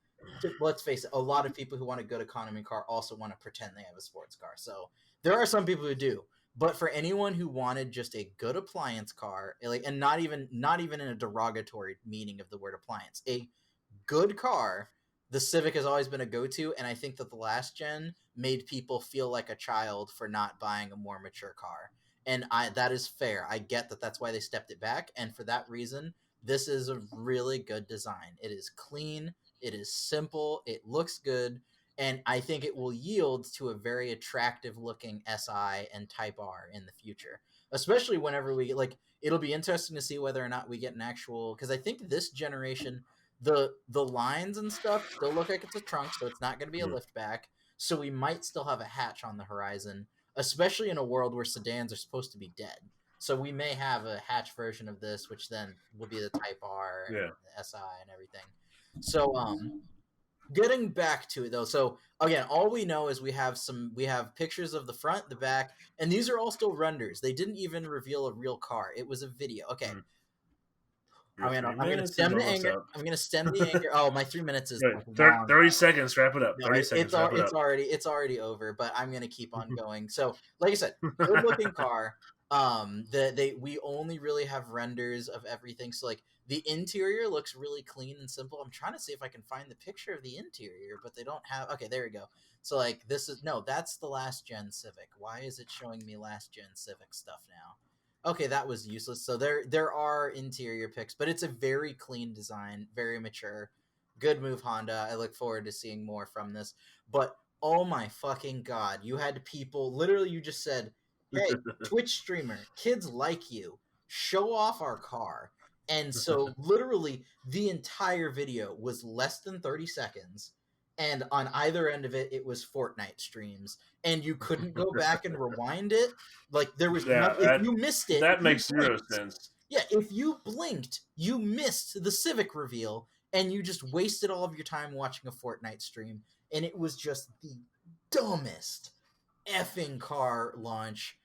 let's face it, a lot of people who want a good economy car also want to pretend they have a sports car. So there are some people who do. But for anyone who wanted just a good appliance car, like, and not even in a derogatory meaning of the word appliance, a good car, the Civic has always been a go-to, and I think that the last gen made people feel like a child for not buying a more mature car. And that is fair. I get that that's why they stepped it back, and for that reason, this is a really good design. It is clean, it is simple, it looks good, and I think it will yield to a very attractive looking SI and Type R in the future. Especially whenever we like it'll be interesting to see whether or not we get an actual, because I think this generation the lines and stuff still look like it's a trunk, so it's not going to be a Mm. liftback. So we might still have a hatch on the horizon, especially in a world where sedans are supposed to be dead. So we may have a hatch version of this, which then will be the Type R and Yeah. the SI and everything. So getting back to it though, so again, all we know is we have pictures of the front, the back, and these are all still renders. They didn't even reveal a real car. It was a video. Okay, Mm. I Your mean, 3 I'm gonna minutes is stem the almost anger. up. I'm gonna stem the anger. Oh, my 3 minutes is Good. like long. 30 seconds. Wrap it up. No, 30 seconds. Wrap it up. it's already over. But I'm gonna keep on going. So, like I said, good looking car. We only really have renders of everything. So like the interior looks really clean and simple. I'm trying to see if I can find the picture of the interior, but they don't have. Okay, there we go. So like this is no, that's the last gen Civic. Why is it showing me last gen Civic stuff now? Okay, that was useless. So there are interior pics, but it's a very clean design, very mature. Good move, Honda. I look forward to seeing more from this. But oh my fucking god, you had people literally you just said, "Hey, Twitch streamer, kids like you. Show off our car." And so literally the entire video was less than 30 seconds, and on either end of it was Fortnite streams, and you couldn't go back and rewind it. Like there was no, Yeah, if you missed it, that you makes zero blinked. sense. Yeah, if you blinked, you missed the Civic reveal, and you just wasted all of your time watching a Fortnite stream, and it was just the dumbest effing car launch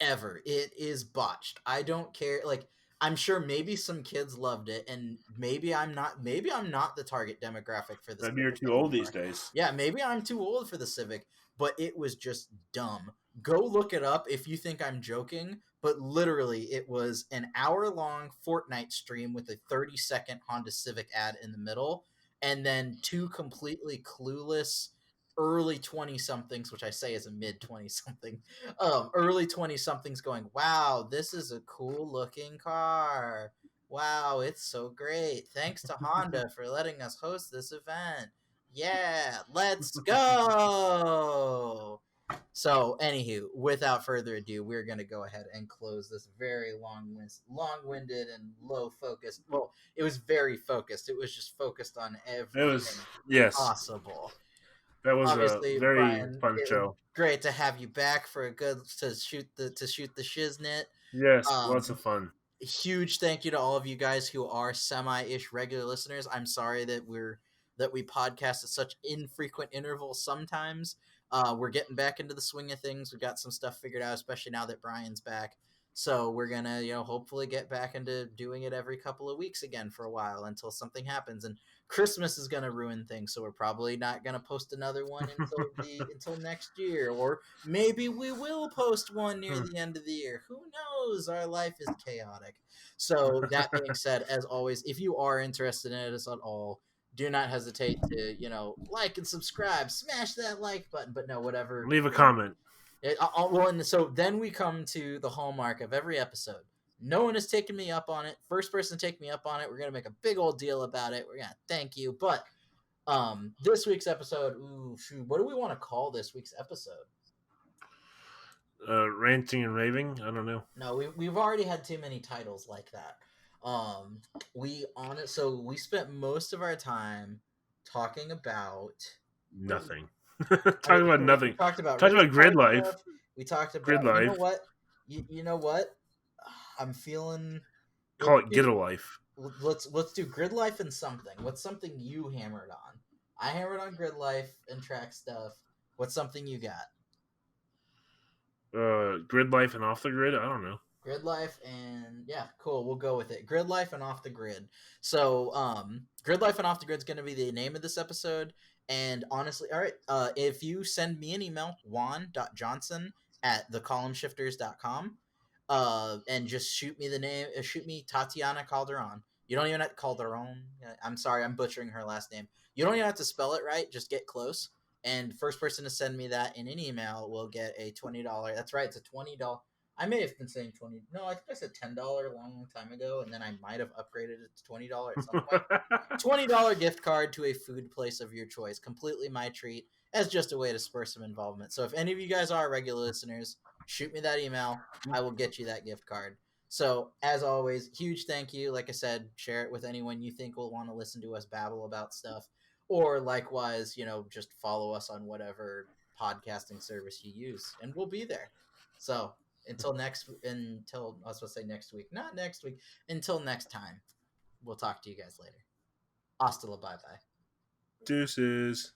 ever. It is botched. I don't care. Like I'm sure maybe some kids loved it, and maybe I'm not the target demographic for the Maybe you're Civic too old these anymore. days. Yeah, maybe I'm too old for the Civic, but it was just dumb. Go look it up if you think I'm joking, but literally it was an hour long Fortnite stream with a 30-second Honda Civic ad in the middle, and then two completely clueless early 20 somethings, which I say is a mid 20 something, early 20 somethings going, "Wow, this is a cool looking car. Wow, it's so great. Thanks to Honda for letting us host this event. Yeah, let's go." So, anywho, without further ado, we're going to go ahead and close this very long-winded and low focused. Well, it was very focused. It was just focused on It was, everything yes, possible. that was a Obviously, very Brian, fun it was show. great to have you back for a good to shoot the shiznit. Yes, lots Um, of fun. Huge thank you to all of you guys who are semi-ish regular listeners. I'm sorry that we podcast at such infrequent intervals sometimes. We're getting back into the swing of things. We've got some stuff figured out, especially now that Brian's back. So we're gonna, hopefully get back into doing it every couple of weeks again for a while until something happens. And Christmas is gonna ruin things, so we're probably not gonna post another one until next year, or maybe we will post one near the end of the year. Who knows? Our life is chaotic. So that being said, as always, if you are interested in us at all, do not hesitate to, like and subscribe, smash that like button. But no, whatever. Leave a comment. Well, and so then we come to the hallmark of every episode. No one has taken me up on it. First person to take me up on it, we're gonna make a big old deal about it. We're gonna thank you. But this week's episode, ooh, shoot, what do we want to call this week's episode? Ranting and raving. I don't know. No, we've already had too many titles like that. So we spent most of our time talking about Nothing. we Talking about nothing. talked about Talking race about car Gridlife. stuff. We talked about Gridlife. you know what I'm feeling. Call it Get a Life. Let's do Gridlife and something. What's something you hammered on? I hammered on Gridlife and track stuff. What's something you got? Grid Life and Off the Grid. I don't know. Gridlife and yeah, cool. We'll go with it. Gridlife and Off the Grid. So, Gridlife and Off the Grid is going to be the name of this episode. And honestly, all right, if you send me an email, juan.johnson@thecolumnshifters.com, and just shoot me the name, shoot me Tatiana Calderon. You don't even have to Calderon. I'm sorry, I'm butchering her last name. You don't even have to spell it right. Just get close. And first person to send me that in an email will get a $20. That's right, it's a $20. I may have been saying 20. No, I think I said $10 a long time ago, and then I might have upgraded it to $20 at some point. $20 gift card to a food place of your choice, completely my treat, as just a way to spur some involvement. So if any of you guys are regular listeners, shoot me that email. I will get you that gift card. So as always, huge thank you. Like I said, share it with anyone you think will want to listen to us babble about stuff, or likewise, just follow us on whatever podcasting service you use, and we'll be there. So until I was supposed to say next week, not next week, until next time, we'll talk to you guys later. Hasta la bye bye. Deuces.